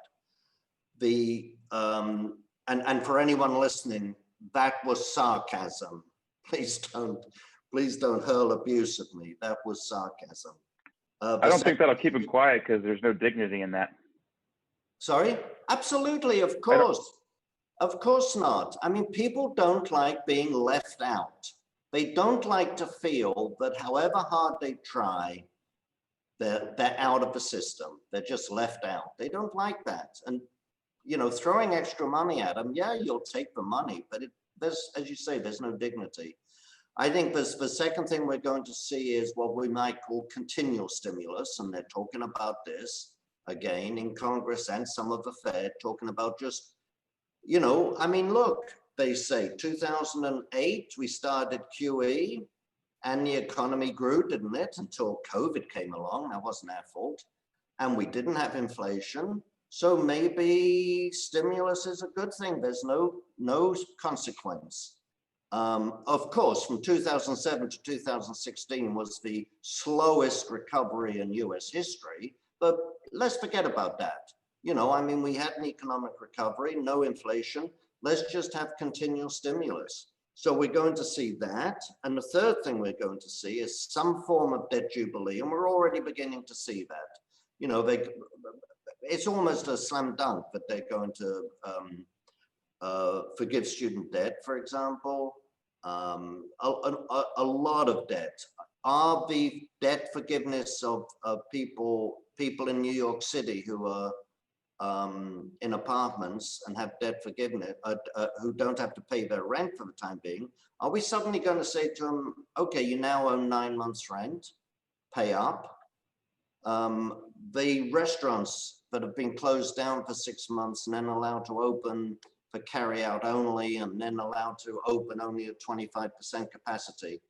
And for anyone listening, that was sarcasm. Please don't hurl abuse at me. That was sarcasm. I don't think that'll keep them quiet, because there's no dignity in that. Sorry? Absolutely, of course. Of course not. I mean, people don't like being left out. They don't like to feel that however hard they try, they're out of the system. They're just left out. They don't like that. And, throwing extra money at them, yeah, you'll take the money, but there's, as you say, there's no dignity. I think the second thing we're going to see is what we might call continual stimulus, and they're talking about this again in Congress and some of the Fed, talking about just, look, they say 2008, we started QE and the economy grew, didn't it? Until COVID came along. That wasn't our fault. And we didn't have inflation. So maybe stimulus is a good thing. There's no consequence. Of course, from 2007 to 2016 was the slowest recovery in US history, but let's forget about that. We had an economic recovery, no inflation. Let's just have continual stimulus. So we're going to see that. And the third thing we're going to see is some form of debt jubilee. And we're already beginning to see that. It's almost a slam dunk that they're going to forgive student debt, for example. A lot of debt. Are the debt forgiveness of people in New York City who are in apartments and have debt forgiveness, who don't have to pay their rent for the time being, are we suddenly going to say to them, okay, you now own 9 months rent, pay up? The restaurants that have been closed down for 6 months and then allowed to open for carry out only, and then allowed to open only at 25% capacity.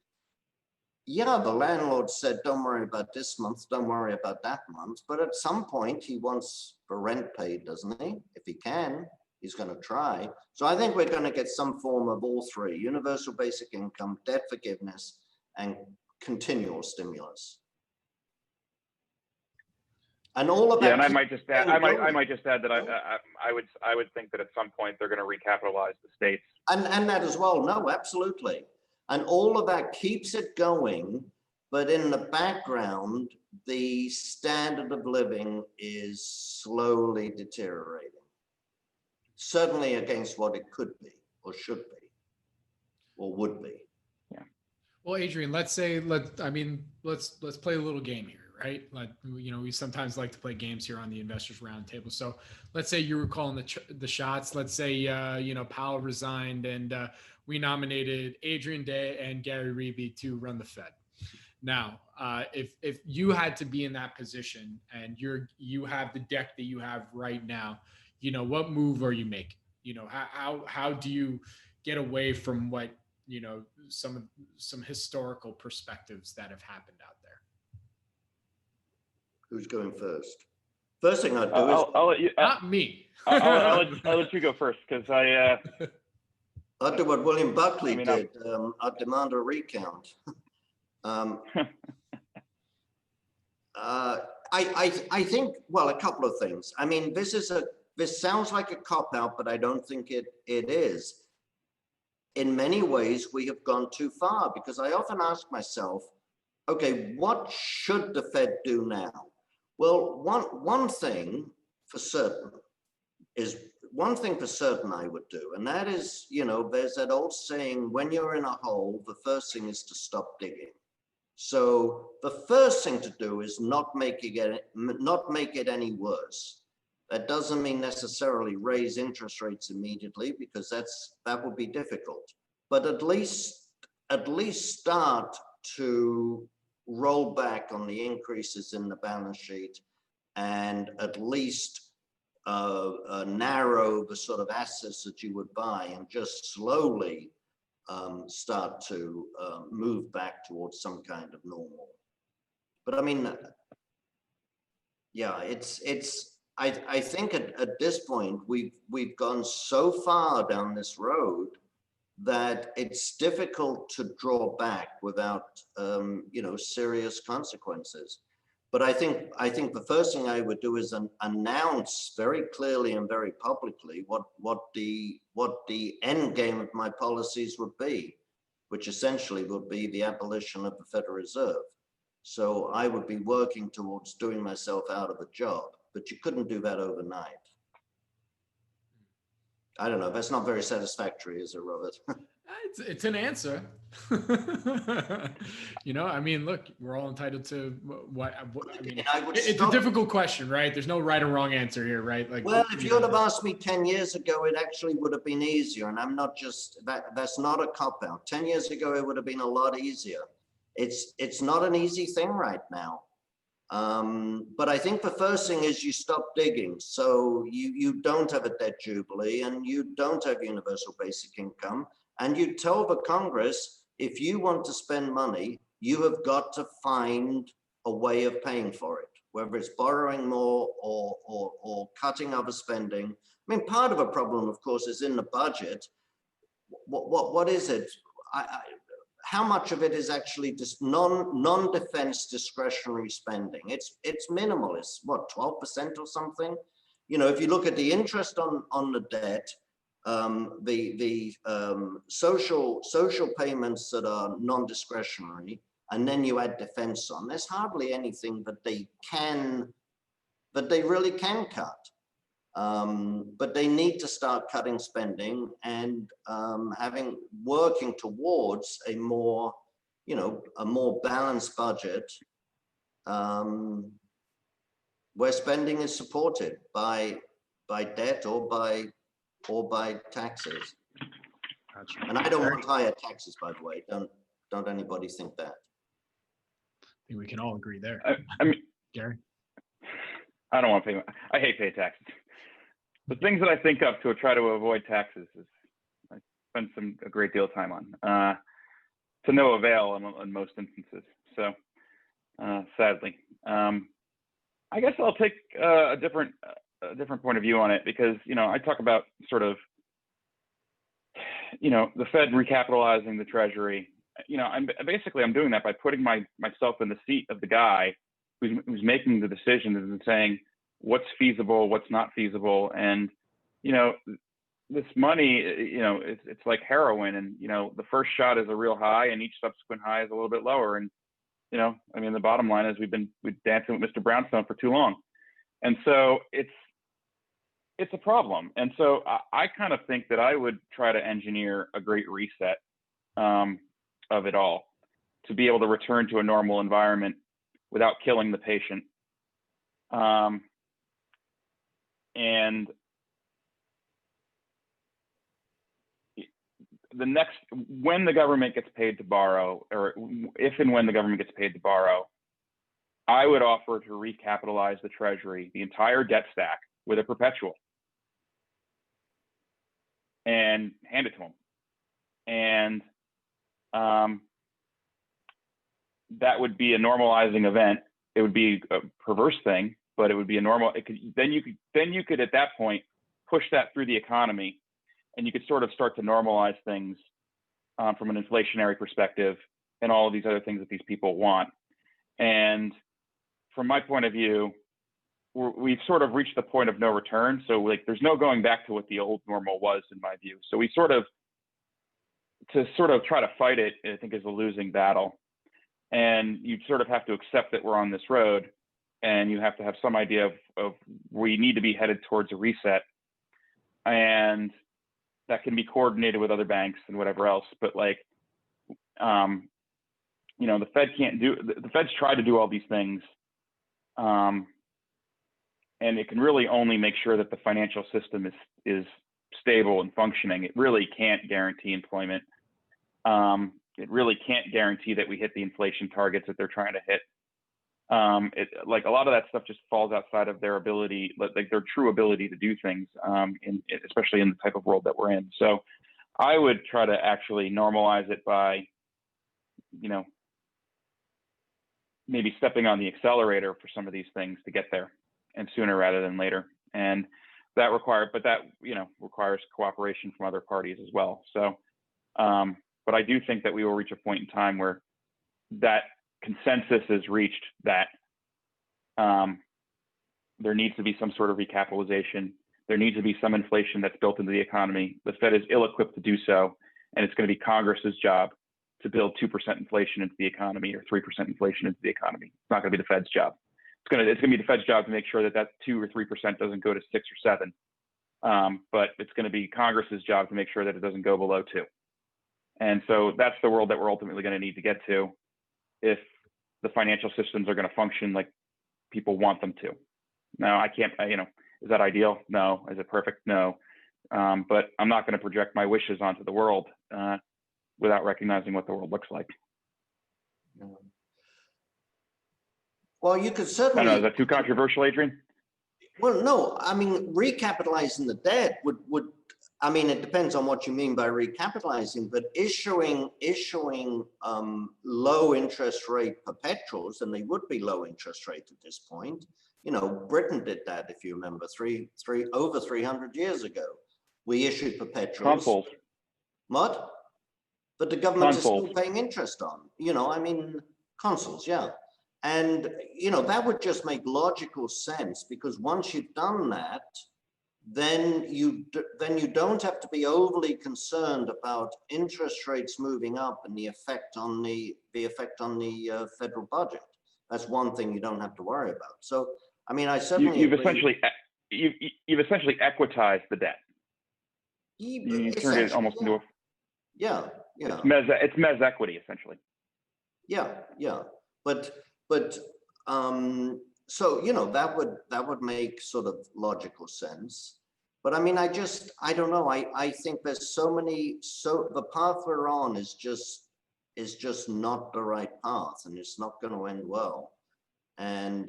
yeah, the landlord said, don't worry about this month, don't worry about that month. But at some point, he wants the rent paid, doesn't he? If he can, he's going to try. So I think we're going to get some form of all three: universal basic income, debt forgiveness, and continual stimulus. And all of that. Yeah, and I might just add, I going. might just add that I would think that at some point they're going to recapitalize the states. And that as well. No, absolutely. And all of that keeps it going, but in the background, the standard of living is slowly deteriorating. Certainly against what it could be, or should be, or would be. Yeah. Well, Adrian, let's play a little game here, right? Like, we sometimes like to play games here on the Investors Roundtable. So let's say you were calling the shots. Let's say, Powell resigned and we nominated Adrian and Gary Ribe to run the Fed. Now, if you had to be in that position and you have the deck that you have right now, what move are you making? How do you get away from what, some historical perspectives that have happened out there? Who's going first? First thing I'd do I'll let you. Not me. I'll let you go first, because I'd do what William Buckley did. I'd demand a recount. I think, well, a couple of things. I mean, this sounds like a cop-out, but I don't think it is. In many ways, we have gone too far, because I often ask myself, okay, what should the Fed do now? Well, one thing for certain I would do, and that is, there's that old saying, when you're in a hole, the first thing is to stop digging. So the first thing to do is not make it any worse. That doesn't mean necessarily raise interest rates immediately, because that would be difficult. But at least start to roll back on the increases in the balance sheet, and at least narrow the sort of assets that you would buy, and just slowly start to move back towards some kind of normal. But I mean, yeah, I think at this point we've gone so far down this road that it's difficult to draw back without serious consequences. But I think the first thing I would do is announce very clearly and very publicly what the end game of my policies would be, which essentially would be the abolition of the Federal Reserve. So I would be working towards doing myself out of a job, but you couldn't do that overnight. I don't know. That's not very satisfactory, is it, Robert? It's an answer. I mean, look, we're all entitled to what I mean. It's a difficult question, right? There's no right or wrong answer here, right? Like, well, if you would have asked me 10 years ago, it actually would have been easier. And I'm not just that's not a cop out. 10 years ago, it would have been a lot easier. It's not an easy thing right now. But I think the first thing is you stop digging. So you don't have a debt jubilee, and you don't have universal basic income. And you tell the Congress, if you want to spend money, you have got to find a way of paying for it, whether it's borrowing more or cutting other spending. I mean, part of the problem, of course, is in the budget. What is it? How much of it is actually just non-defense discretionary spending? It's minimal. It's what, 12% or something? If you look at the interest on the debt, the social payments that are non-discretionary, and then you add defense on, there's hardly anything that they really can cut. But they need to start cutting spending and working towards a more balanced budget, where spending is supported by debt or by taxes. Gotcha. And I don't want higher taxes, by the way. Don't anybody think that. I think we can all agree there. I mean, Gary? I don't want to pay. I hate paying taxes. The things that I think of to try to avoid taxes is I spend a great deal of time on. to no avail in most instances. So sadly, I guess I'll take a different point of view on it, because, you know, I talk about sort of, you know, the Fed recapitalizing the Treasury. You know, I'm doing that by putting myself in the seat of the guy who's making the decisions and saying what's feasible, what's not feasible. And, you know, this money, you know, it's like heroin, and, you know, the first shot is a real high and each subsequent high is a little bit lower. And, you know, I mean, the bottom line is we've dancing with Mr. Brownstone for too long. And so it's a problem. And so I kind of think that I would try to engineer a great reset of it all, to be able to return to a normal environment without killing the patient. And when the government gets paid to borrow, or if and when the government gets paid to borrow, I would offer to recapitalize the Treasury, the entire debt stack, with a perpetual, and hand it to them. And that would be a normalizing event. It would be a perverse thing, but it would be a normal. Then you could at that point push that through the economy, and you could sort of start to normalize things from an inflationary perspective and all of these other things that these people want. And from my point of view, we've sort of reached the point of no return. So like, there's no going back to what the old normal was, in my view. So we sort of try to fight it, I think, is a losing battle. And you sort of have to accept that we're on this road, and you have to have some idea of we need to be headed towards a reset. And that can be coordinated with other banks and whatever else. But like, you know, the Fed's tried to do all these things. And it can really only make sure that the financial system is stable and functioning. It really can't guarantee employment. It really can't guarantee that we hit the inflation targets that they're trying to hit. Like, a lot of that stuff just falls outside of their ability, like their true ability to do things, especially in the type of world that we're in. So I would try to actually normalize it by, you know, maybe stepping on the accelerator for some of these things to get there, and sooner rather than later. And that requires cooperation from other parties as well. So, but I do think that we will reach a point in time where that consensus is reached, that there needs to be some sort of recapitalization. There needs to be some inflation that's built into the economy. The Fed is ill-equipped to do so, and it's going to be Congress's job to build 2% inflation into the economy, or 3% inflation into the economy. It's not going to be the Fed's job. It's going to be the Fed's job to make sure that 2 or 3% doesn't go to 6 or 7. But it's going to be Congress's job to make sure that it doesn't go below 2. And so that's the world that we're ultimately going to need to get to, if the financial systems are going to function like people want them to. Now, I can't, you know, is that ideal? No. Is it perfect? No. But I'm not going to project my wishes onto the world without recognizing what the world looks like. Well, you could I certainly. don't know, is that too controversial, Adrian? Well, no, I mean, recapitalizing the debt would, I mean, it depends on what you mean by recapitalizing, but issuing low interest rate perpetuals, and they would be low interest rate at this point. You know, Britain did that, if you remember, over 300 years ago. We issued perpetuals. Consoles. What? But the government is Consoles. still paying interest on, you know, I mean, consoles, yeah. And, you know, that would just make logical sense, because once you've done that, then you don't have to be overly concerned about interest rates moving up and the effect on the federal budget. That's one thing you don't have to worry about. So, I mean, I certainly you've essentially equitized the debt. You turned it almost into a It's mezz equity, essentially. Yeah. But so, you know, that would make sort of logical sense. But I mean, I don't know. I think there's the path we're on is just not the right path, and it's not going to end well. And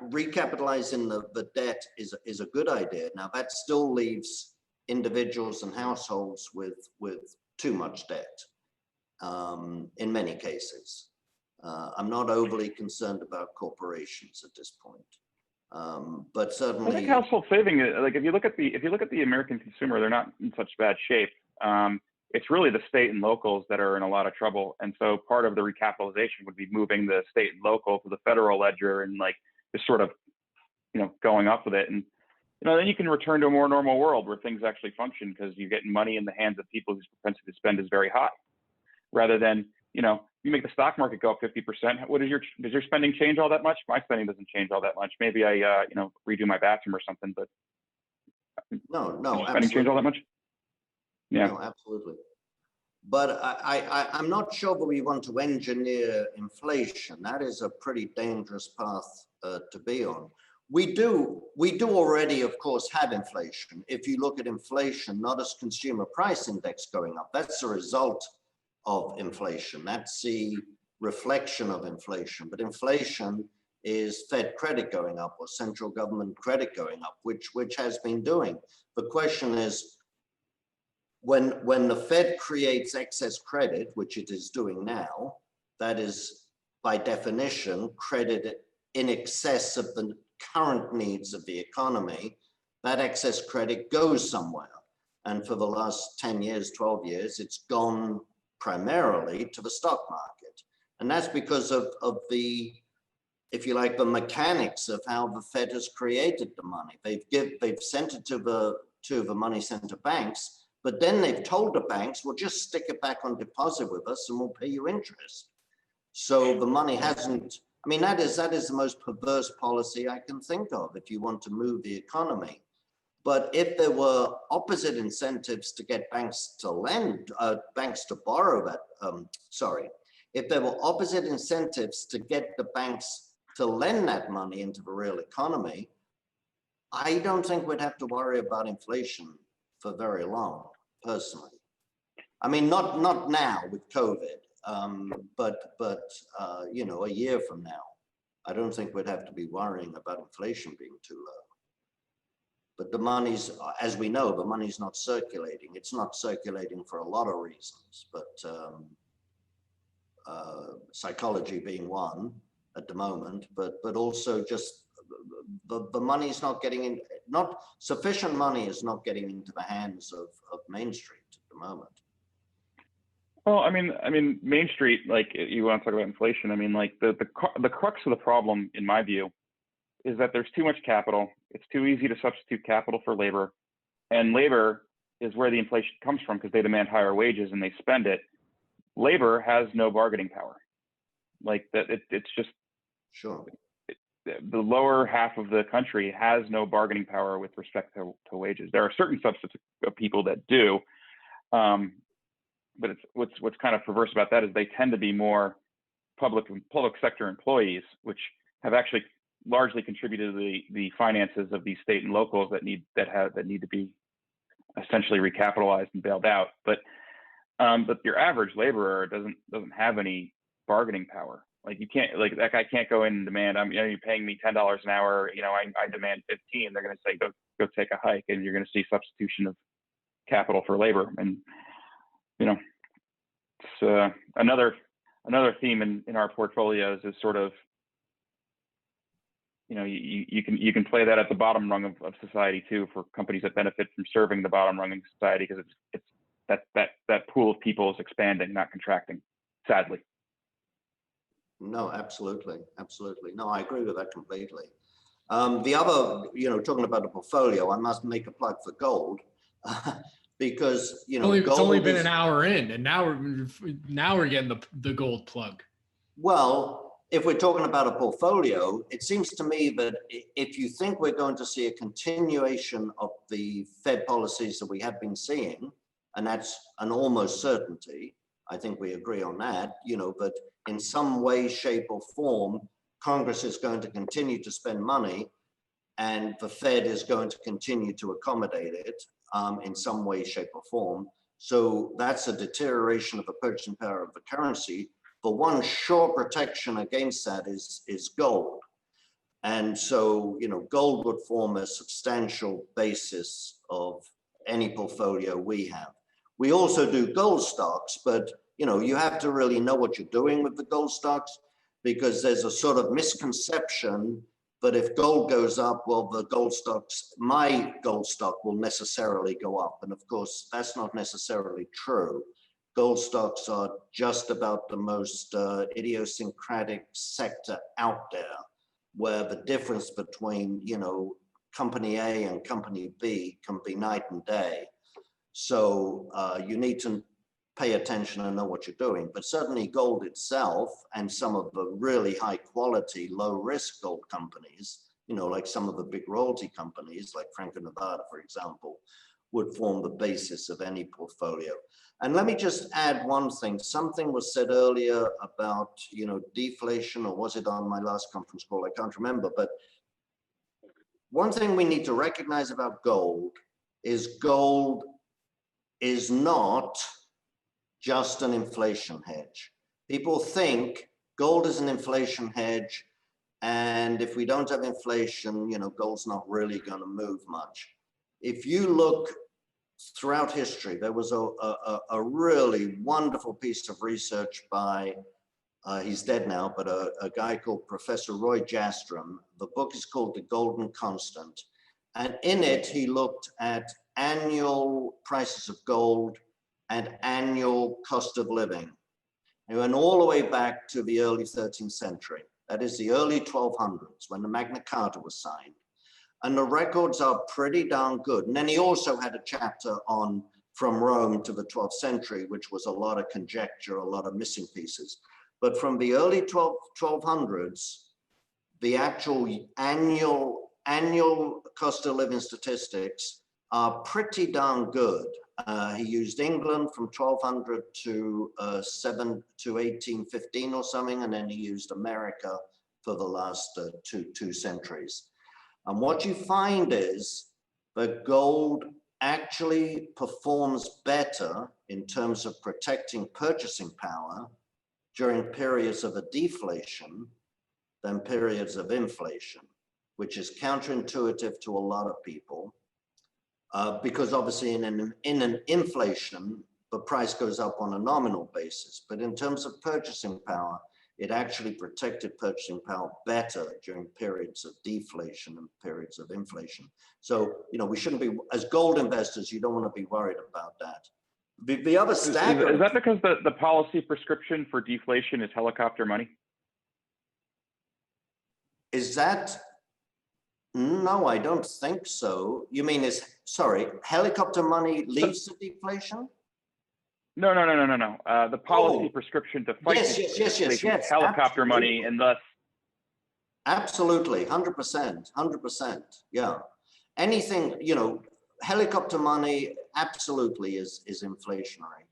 recapitalizing the debt is a good idea. Now, that still leaves individuals and households with too much debt in many cases. I'm not overly concerned about corporations at this point, but certainly. I think household saving, like if you look at the American consumer, they're not in such bad shape. It's really the state and locals that are in a lot of trouble, and so part of the recapitalization would be moving the state and local to the federal ledger and like just sort of, going up with it, and then you can return to a more normal world where things actually function because you're getting money in the hands of people whose propensity to spend is very high, rather than you make the stock market go up 50%. Does your spending change all that much? My spending doesn't change all that much. Maybe I redo my bathroom or something, but no, does your spending absolutely. change all that much? Yeah. No, absolutely. But I'm not sure that we want to engineer inflation. That is a pretty dangerous path to be on. We do already, of course, have inflation. If you look at inflation, not as consumer price index going up, that's a result of inflation. That's the reflection of inflation. But inflation is Fed credit going up or central government credit going up, which has been doing. The question is, when the Fed creates excess credit, which it is doing now, that is by definition credit in excess of the current needs of the economy, that excess credit goes somewhere. And for the last 10 years, 12 years, it's gone primarily to the stock market. And that's because of the, if you like, the mechanics of how the Fed has created the money. They've sent it to the money center banks, but then they've told the banks, well, just stick it back on deposit with us and we'll pay you interest. So the money hasn't, I mean, that is the most perverse policy I can think of if you want to move the economy. But if there were opposite incentives to get banks to lend, banks to borrow that, if there were opposite incentives to get the banks to lend that money into the real economy, I don't think we'd have to worry about inflation for very long, personally. I mean, not now with COVID, but a year from now, I don't think we'd have to be worrying about inflation being too low. But the money's, as we know, the money's not circulating. It's not circulating for a lot of reasons, but psychology being one at the moment, but also just the money's not getting in, not sufficient money is not getting into the hands of Main Street at the moment. Well, I mean, Main Street, like you want to talk about inflation. I mean, like the crux of the problem, in my view, is that there's too much capital. It's too easy to substitute capital for labor, and labor is where the inflation comes from because they demand higher wages and they spend it. Labor has no bargaining power. Like that, it's just sure. The lower half of the country has no bargaining power with respect to wages. There are certain subsets of people that do, but it's what's kind of perverse about that is they tend to be more public sector employees, which have actually largely contributed to the finances of these state and locals that need to be essentially recapitalized and bailed out. But your average laborer doesn't have any bargaining power. Like you can't, like that guy can't go in and demand, you're paying me $10 an hour, I demand 15. They're going to say, go take a hike, and you're going to see substitution of capital for labor. And it's another theme in our portfolios is sort of, you can play that at the bottom rung of society too, for companies that benefit from serving the bottom rung of society, because it's that pool of people is expanding, not contracting, sadly. No, absolutely. No, I agree with that completely. The other, talking about the portfolio, I must make a plug for gold because, it's only been an hour in, and now we're getting the gold plug. Well, if we're talking about a portfolio, it seems to me that if you think we're going to see a continuation of the Fed policies that we have been seeing, and that's an almost certainty, I think we agree on that, but in some way, shape, or form, Congress is going to continue to spend money, and the Fed is going to continue to accommodate it in some way, shape, or form. So that's a deterioration of the purchasing power of the currency. The one sure protection against that is gold. And so, gold would form a substantial basis of any portfolio we have. We also do gold stocks, but you have to really know what you're doing with the gold stocks, because there's a sort of misconception that if gold goes up, well, the gold stocks, my gold stock will necessarily go up. And of course, that's not necessarily true. Gold stocks are just about the most idiosyncratic sector out there, where the difference between, company A and company B can be night and day. So you need to pay attention and know what you're doing. But certainly gold itself and some of the really high quality, low risk gold companies, like some of the big royalty companies like Franco-Nevada, for example, would form the basis of any portfolio. And let me just add one thing. Something was said earlier about, deflation, or was it on my last conference call? I can't remember. But one thing we need to recognize about gold is not just an inflation hedge. People think gold is an inflation hedge, and if we don't have inflation, gold's not really going to move much. If you look throughout history, there was a really wonderful piece of research by, he's dead now, but a guy called Professor Roy Jastram. The book is called The Golden Constant. And in it, he looked at annual prices of gold and annual cost of living. He went all the way back to the early 13th century. That is the early 1200s, when the Magna Carta was signed. And the records are pretty darn good. And then he also had a chapter on from Rome to the 12th century, which was a lot of conjecture, a lot of missing pieces. But from the early 1200s, the actual annual cost of living statistics are pretty darn good. He used England from 1200 to 1815 or something, and then he used America for the last two centuries. And what you find is that gold actually performs better in terms of protecting purchasing power during periods of a deflation than periods of inflation, which is counterintuitive to a lot of people. Because obviously in an inflation, the price goes up on a nominal basis. But in terms of purchasing power, it actually protected purchasing power better during periods of deflation and periods of inflation. So, we shouldn't be, as gold investors, you don't want to be worried about that. The other staggering... Is that because the policy prescription for deflation is helicopter money? Is that... No, I don't think so. You mean helicopter money leads to deflation? No. The policy prescription to fight deflation is helicopter money, and thus. Absolutely, 100%. Yeah, anything, helicopter money absolutely is inflationary.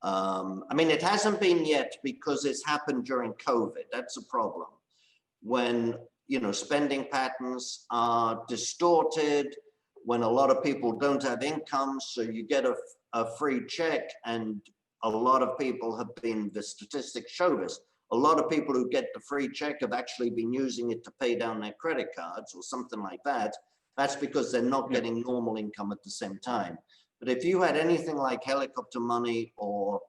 I mean, it hasn't been yet because it's happened during COVID. That's a problem. When spending patterns are distorted, when a lot of people don't have income, so you get a free check, and a lot of people have been, the statistics show this, a lot of people who get the free check have actually been using it to pay down their credit cards or something like that. That's because they're not getting normal income at the same time. But if you had anything like helicopter money or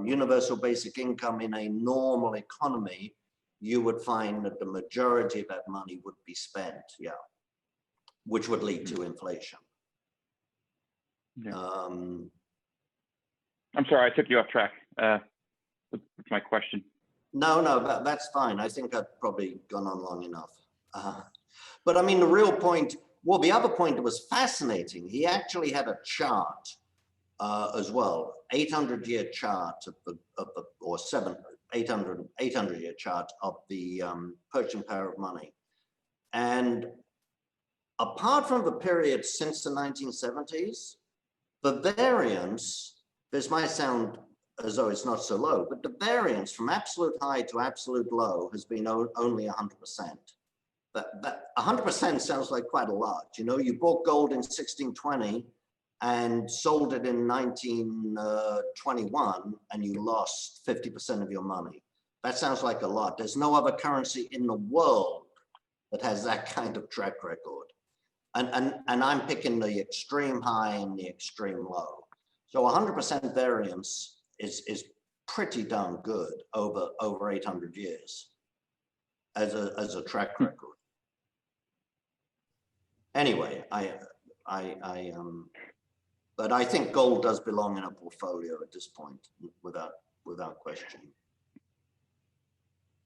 universal basic income in a normal economy, you would find that the majority of that money would be spent, which would lead to inflation. Yeah. I'm sorry, I took you off track with my question. No, that's fine. I think I've probably gone on long enough. But I mean, the real point, well, the other point that was fascinating, he actually had a chart as well, 800-year chart or 800-year chart of the purchasing power of money. And apart from the period since the 1970s, the variance, this might sound as though it's not so low, but the variance from absolute high to absolute low has been only 100%. But 100% sounds like quite a lot. You bought gold in 1620 and sold it in 1921 and you lost 50% of your money. That sounds like a lot. There's no other currency in the world that has that kind of track record. And I'm picking the extreme high and the extreme low. So 100% variance is pretty darn good over 800 years as a track record. Anyway, but I think gold does belong in a portfolio at this point, without question.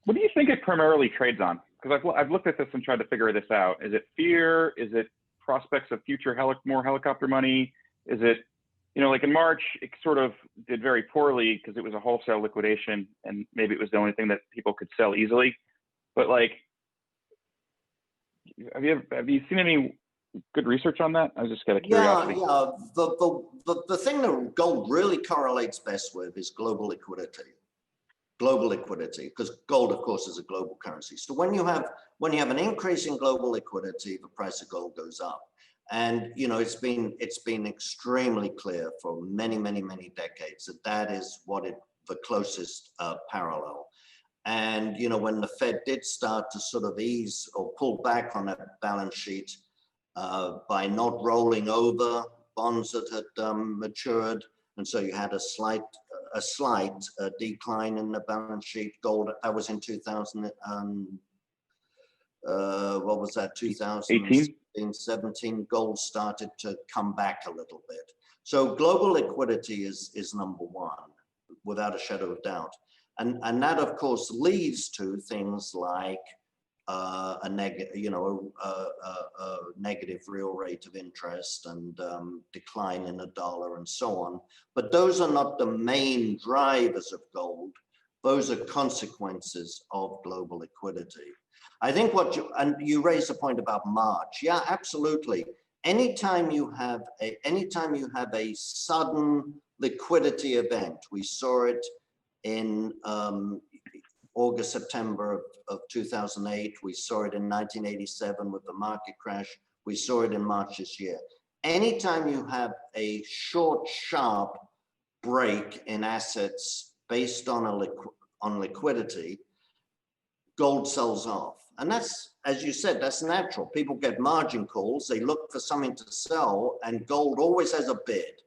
What do you think it primarily trades on? Because I've looked at this and tried to figure this out. Is it fear? Is it prospects of future more helicopter money? Is it, like in March, it sort of did very poorly because it was a wholesale liquidation and maybe it was the only thing that people could sell easily. But like, have you seen any good research on that? I was just out of curiosity. Yeah. The thing that gold really correlates best with is global liquidity. Global liquidity, because gold, of course, is a global currency. So when you have an increase in global liquidity, the price of gold goes up. And it's been extremely clear for many decades that is the closest parallel. And when the Fed did start to sort of ease or pull back on that balance sheet by not rolling over bonds that had matured, and so you had a slight decline in the balance sheet. Gold, that was in 2000. What was that? 2017. Gold started to come back a little bit. So global liquidity is number one, without a shadow of doubt. And that, of course, leads to things like a negative real rate of interest and decline in the dollar and so on. But those are not the main drivers of gold. Those are consequences of global liquidity. I think and you raised a point about March. Yeah, absolutely. Anytime you have a sudden liquidity event, we saw it in August, September of 2008. We saw it in 1987 with the market crash. We saw it in March this year. Anytime you have a short, sharp break in assets based on liquidity, gold sells off. And that's, as you said, that's natural. People get margin calls. They look for something to sell, and gold always has a bid.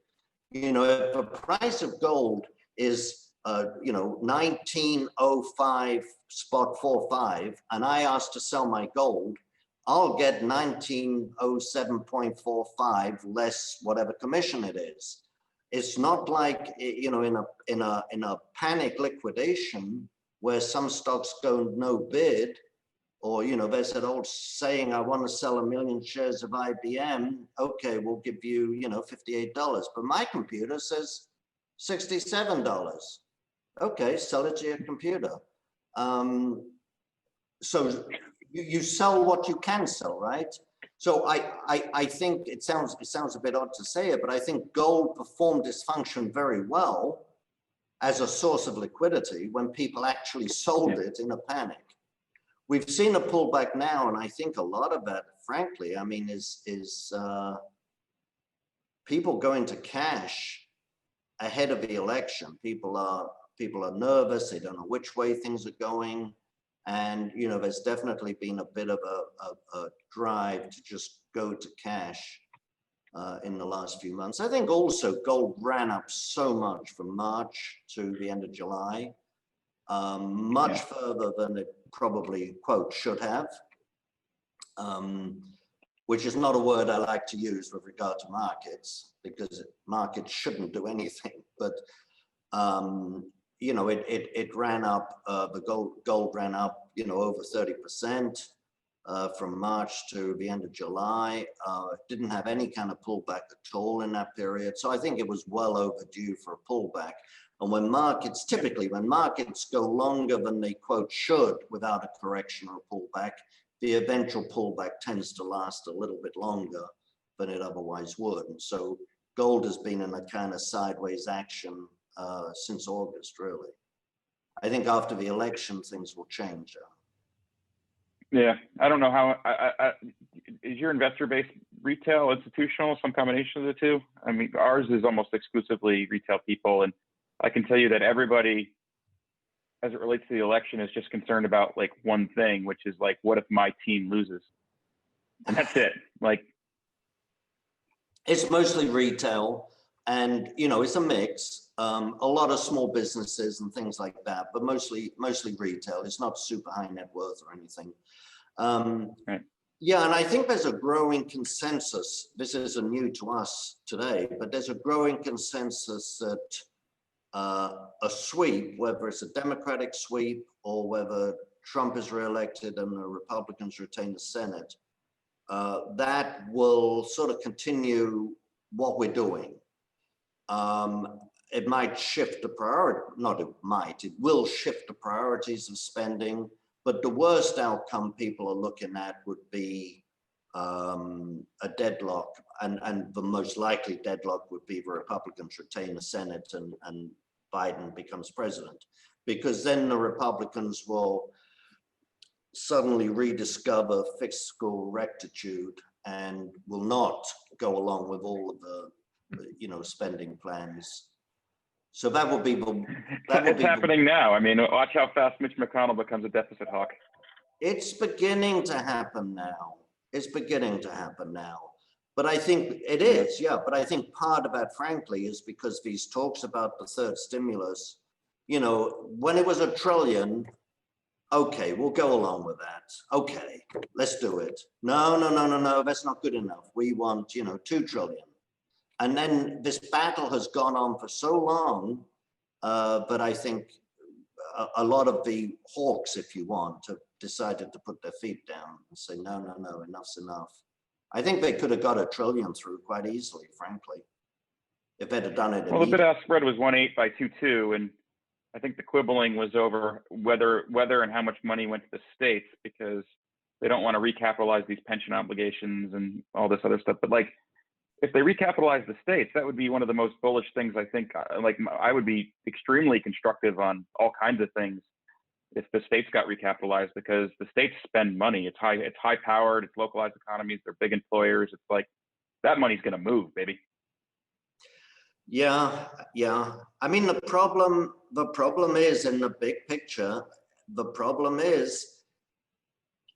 If the price of gold is 1905.45, and I ask to sell my gold, I'll get 1907.45 less whatever commission it is. It's not like in a panic liquidation where some stocks go no bid, or there's that old saying, I want to sell 1 million shares of IBM. Okay, we'll give you $58, but my computer says $67. Okay, sell it to your computer. So you sell what you can sell, right? So I think it sounds a bit odd to say it, but I think gold performed its function very well as a source of liquidity when people actually sold it in a panic. We've seen a pullback now, and I think a lot of that, frankly, is people going to cash ahead of the election. People are nervous. They don't know which way things are going. And, there's definitely been a bit of a drive to just go to cash in the last few months. I think also gold ran up so much from March to the end of July, much further than it probably, quote, should have, which is not a word I like to use with regard to markets, because markets shouldn't do anything. But it ran up, the gold ran up, over 30% from March to the end of July. It didn't have any kind of pullback at all in that period. So I think it was well overdue for a pullback. And when markets go longer than they, quote, should without a correction or a pullback, the eventual pullback tends to last a little bit longer than it otherwise would. And so gold has been in a kind of sideways action since August, really. I think after the election, things will change. Yeah, I don't know how. Is your investor base retail, institutional, some combination of the two? Ours is almost exclusively retail people, and I can tell you that everybody, as it relates to the election, is just concerned about like one thing, which is like, what if my team loses? And that's it. Like, it's mostly retail. And, you know, it's a mix, a lot of small businesses and things like that, but mostly retail. It's not super high net worth or anything. Right. Yeah, and I think there's a growing consensus. This isn't new to us today, but there's a growing consensus that a sweep, whether it's a Democratic sweep or whether Trump is reelected and the Republicans retain the Senate, that will sort of continue what we're doing. It might shift the priority, not it might, it will shift the priorities of spending, but the worst outcome people are looking at would be a deadlock, and the most likely deadlock would be the Republicans retain the Senate and Biden becomes president, because then the Republicans will suddenly rediscover fiscal rectitude and will not go along with all of the spending plans. So that will be it's happening now. I mean, watch how fast Mitch McConnell becomes a deficit hawk. It's beginning to happen now. It's beginning to happen now. But I think it is, yeah. But I think part of that, frankly, is because these talks about the third stimulus, you know, when it was $1 trillion, okay, we'll go along with that. Okay, let's do it. No, that's not good enough. We want, $2 trillion. And then this battle has gone on for so long, but I think a lot of the hawks, if you want, have decided to put their feet down and say, no, enough's enough. I think they could have got $1 trillion through quite easily, frankly, if they'd have done it. Well, the bid-ask spread was 1.8 by 2.2, and I think the quibbling was over whether and how much money went to the states, because they don't want to recapitalize these pension obligations and all this other stuff. But like, if they recapitalize the states, that would be one of the most bullish things. I think, I would be extremely constructive on all kinds of things if the states got recapitalized, because the states spend money. It's high powered, it's localized economies, they're big employers. It's like, that money's going to move, baby. Yeah. I mean, the problem is, in the big picture, the problem is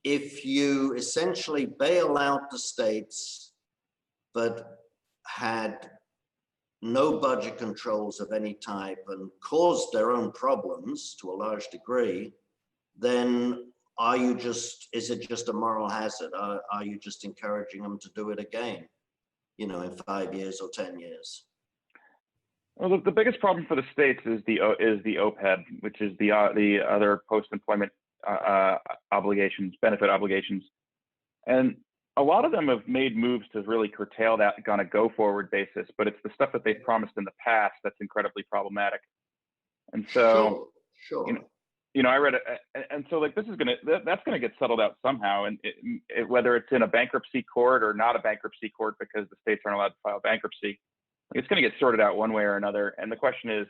if you essentially bail out the states but had no budget controls of any type and caused their own problems to a large degree, then is it just a moral hazard? Are you just encouraging them to do it again, in 5 years or 10 years? Well, the biggest problem for the states is the OPEB, which is the other post-employment obligations, benefit obligations, and a lot of them have made moves to really curtail that on a go-forward basis. But it's the stuff that they've promised in the past that's incredibly problematic. And so, sure. I read it, and so like that's gonna get settled out somehow, and whether it's in a bankruptcy court or not a bankruptcy court, because the states aren't allowed to file bankruptcy. It's going to get sorted out one way or another. And the question is,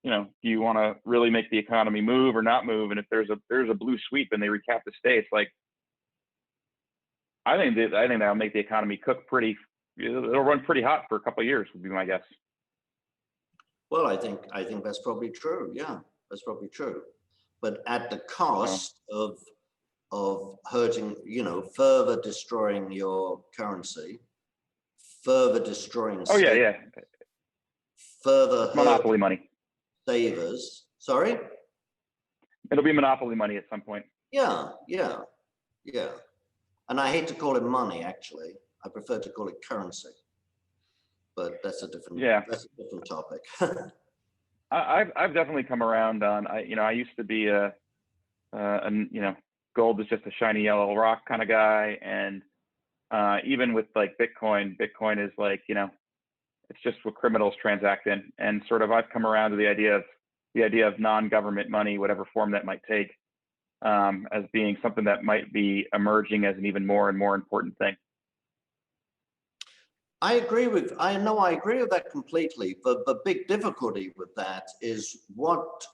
do you want to really make the economy move or not move? And if there's a blue sweep and they recap the states, like, I think that'll make the economy cook it'll run pretty hot for a couple of years, would be my guess. Well, I think that's probably true. Yeah, that's probably true. But at the cost of hurting, further destroying your currency, further destroying further monopoly money, savers. Sorry, it'll be monopoly money at some point. Yeah. And I hate to call it money, actually. I prefer to call it currency, but that's a different topic. I've definitely come around on, I used to be gold is just a shiny yellow rock kind of guy, and even with like Bitcoin is like, it's just what criminals transact in. And sort of, I've come around to the idea of non-government money, whatever form that might take, as being something that might be emerging as an even more and more important thing. I agree with that completely. But the big difficulty with that is what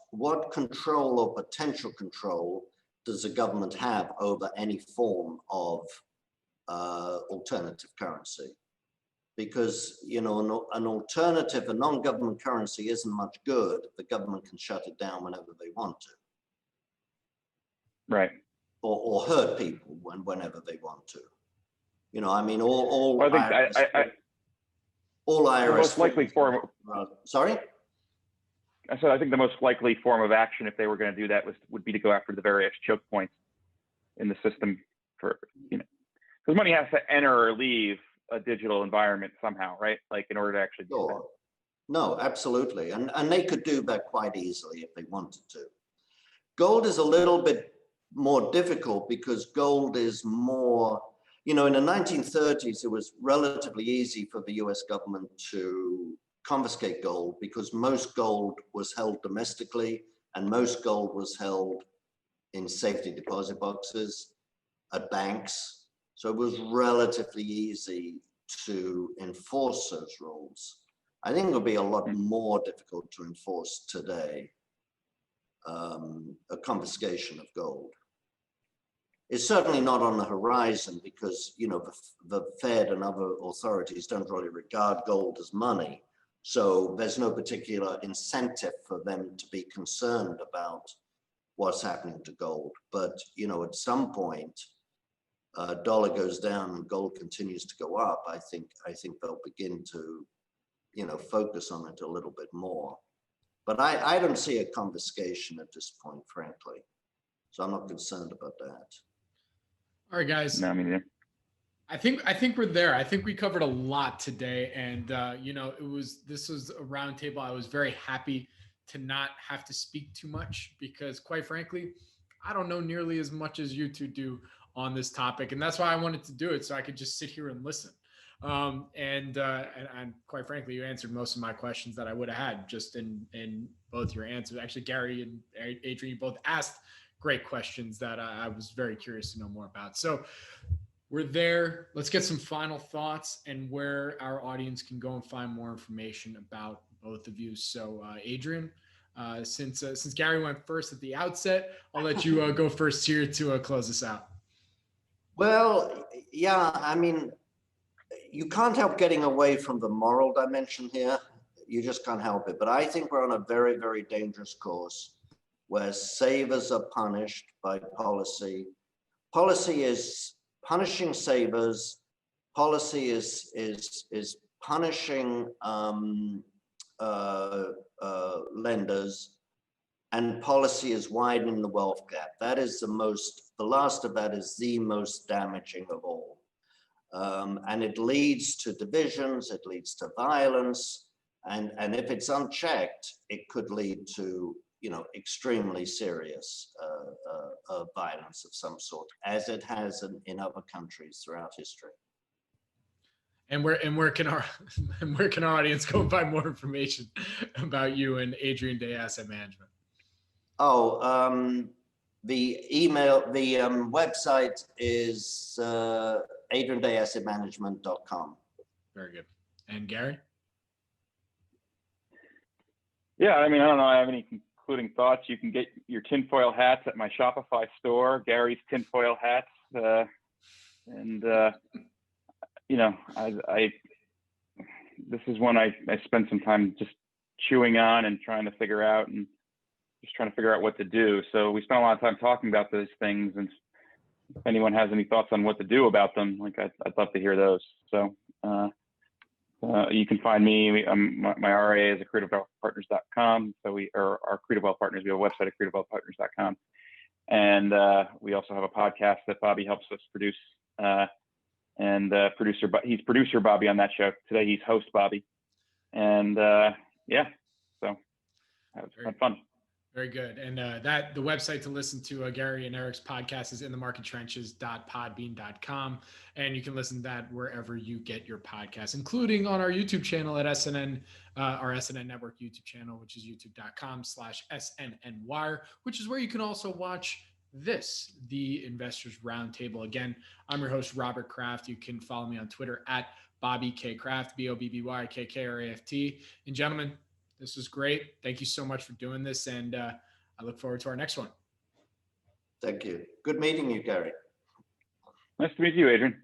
control or potential control does the government have over any form of alternative currency? Because an alternative, a non-government currency isn't much good. The government can shut it down whenever they want to, right? Or hurt people whenever they want to. all IRS. The most likely form. Sorry? I said I think the most likely form of action, if they were going to do that, would be to go after the various choke points in the system for, because money has to enter or leave a digital environment somehow, right? Like in order to actually do that. No, absolutely. And they could do that quite easily if they wanted to. Gold is a little bit more difficult because gold is more, in the 1930s, it was relatively easy for the US government to confiscate gold because most gold was held domestically and most gold was held in safety deposit boxes at banks. So it was relatively easy to enforce those rules. I think it would be a lot more difficult to enforce today, a confiscation of gold. It's certainly not on the horizon because, the Fed and other authorities don't really regard gold as money. So there's no particular incentive for them to be concerned about what's happening to gold. But, at some point, dollar goes down and gold continues to go up. I think they'll begin to, focus on it a little bit more. But I don't see a confiscation at this point, frankly. So I'm not concerned about that. All right, guys. No, I mean, yeah. I think we're there. I think we covered a lot today, and this was a roundtable. I was very happy to not have to speak too much because, quite frankly, I don't know nearly as much as you two do on this topic, and that's why I wanted to do it so I could just sit here and listen. And quite frankly, you answered most of my questions that I would have had just in both your answers. Actually, Gary and Adrian, you both asked great questions that I was very curious to know more about. So we're there. Let's get some final thoughts and where our audience can go and find more information about both of you. So Adrian, since Gary went first at the outset, I'll let you go first here to close us out. Well, yeah, I mean, you can't help getting away from the moral dimension here. You just can't help it. But I think we're on a very, very dangerous course where savers are punished by policy. Policy is punishing savers. Policy is punishing lenders, and policy is widening the wealth gap. That is the last of that is the most damaging of all. And it leads to divisions, it leads to violence, and if it's unchecked, it could lead to extremely serious violence of some sort, as it has in other countries throughout history. And where can our audience go and find more information about you and Adrian Day Asset Management? Oh, the website is adriandayassetmanagement.com. Very good. And Gary? Yeah, I mean, I don't know. I have any concluding thoughts. You can get your tinfoil hats at my Shopify store, Gary's Tinfoil Hats. This is one I spent some time just chewing on and trying to figure out what to do. So we spent a lot of time talking about those things, and if anyone has any thoughts on what to do about them, I'd love to hear those. So you can find me. My RA is accretivewealthpartners.com. So our Accretive Wealth Partners, we have a website, accretivewealthpartners.com. And we also have a podcast that Bobby helps us produce. He's producer Bobby on that show. Today he's host Bobby. And so that was fun. Very good. And the website to listen to Gary and Eric's podcast is inthemarkettrenches.podbean.com. And you can listen to that wherever you get your podcasts, including on our YouTube channel at SNN, our SNN Network YouTube channel, which is youtube.com/SNNWire, which is where you can also watch the Investors Roundtable. Again, I'm your host, Robert Kraft. You can follow me on Twitter at Bobby K. Kraft, BOBBYKKRAFT. And gentlemen, this was great. Thank you so much for doing this. And I look forward to our next one. Thank you. Good meeting you, Gary. Nice to meet you, Adrian.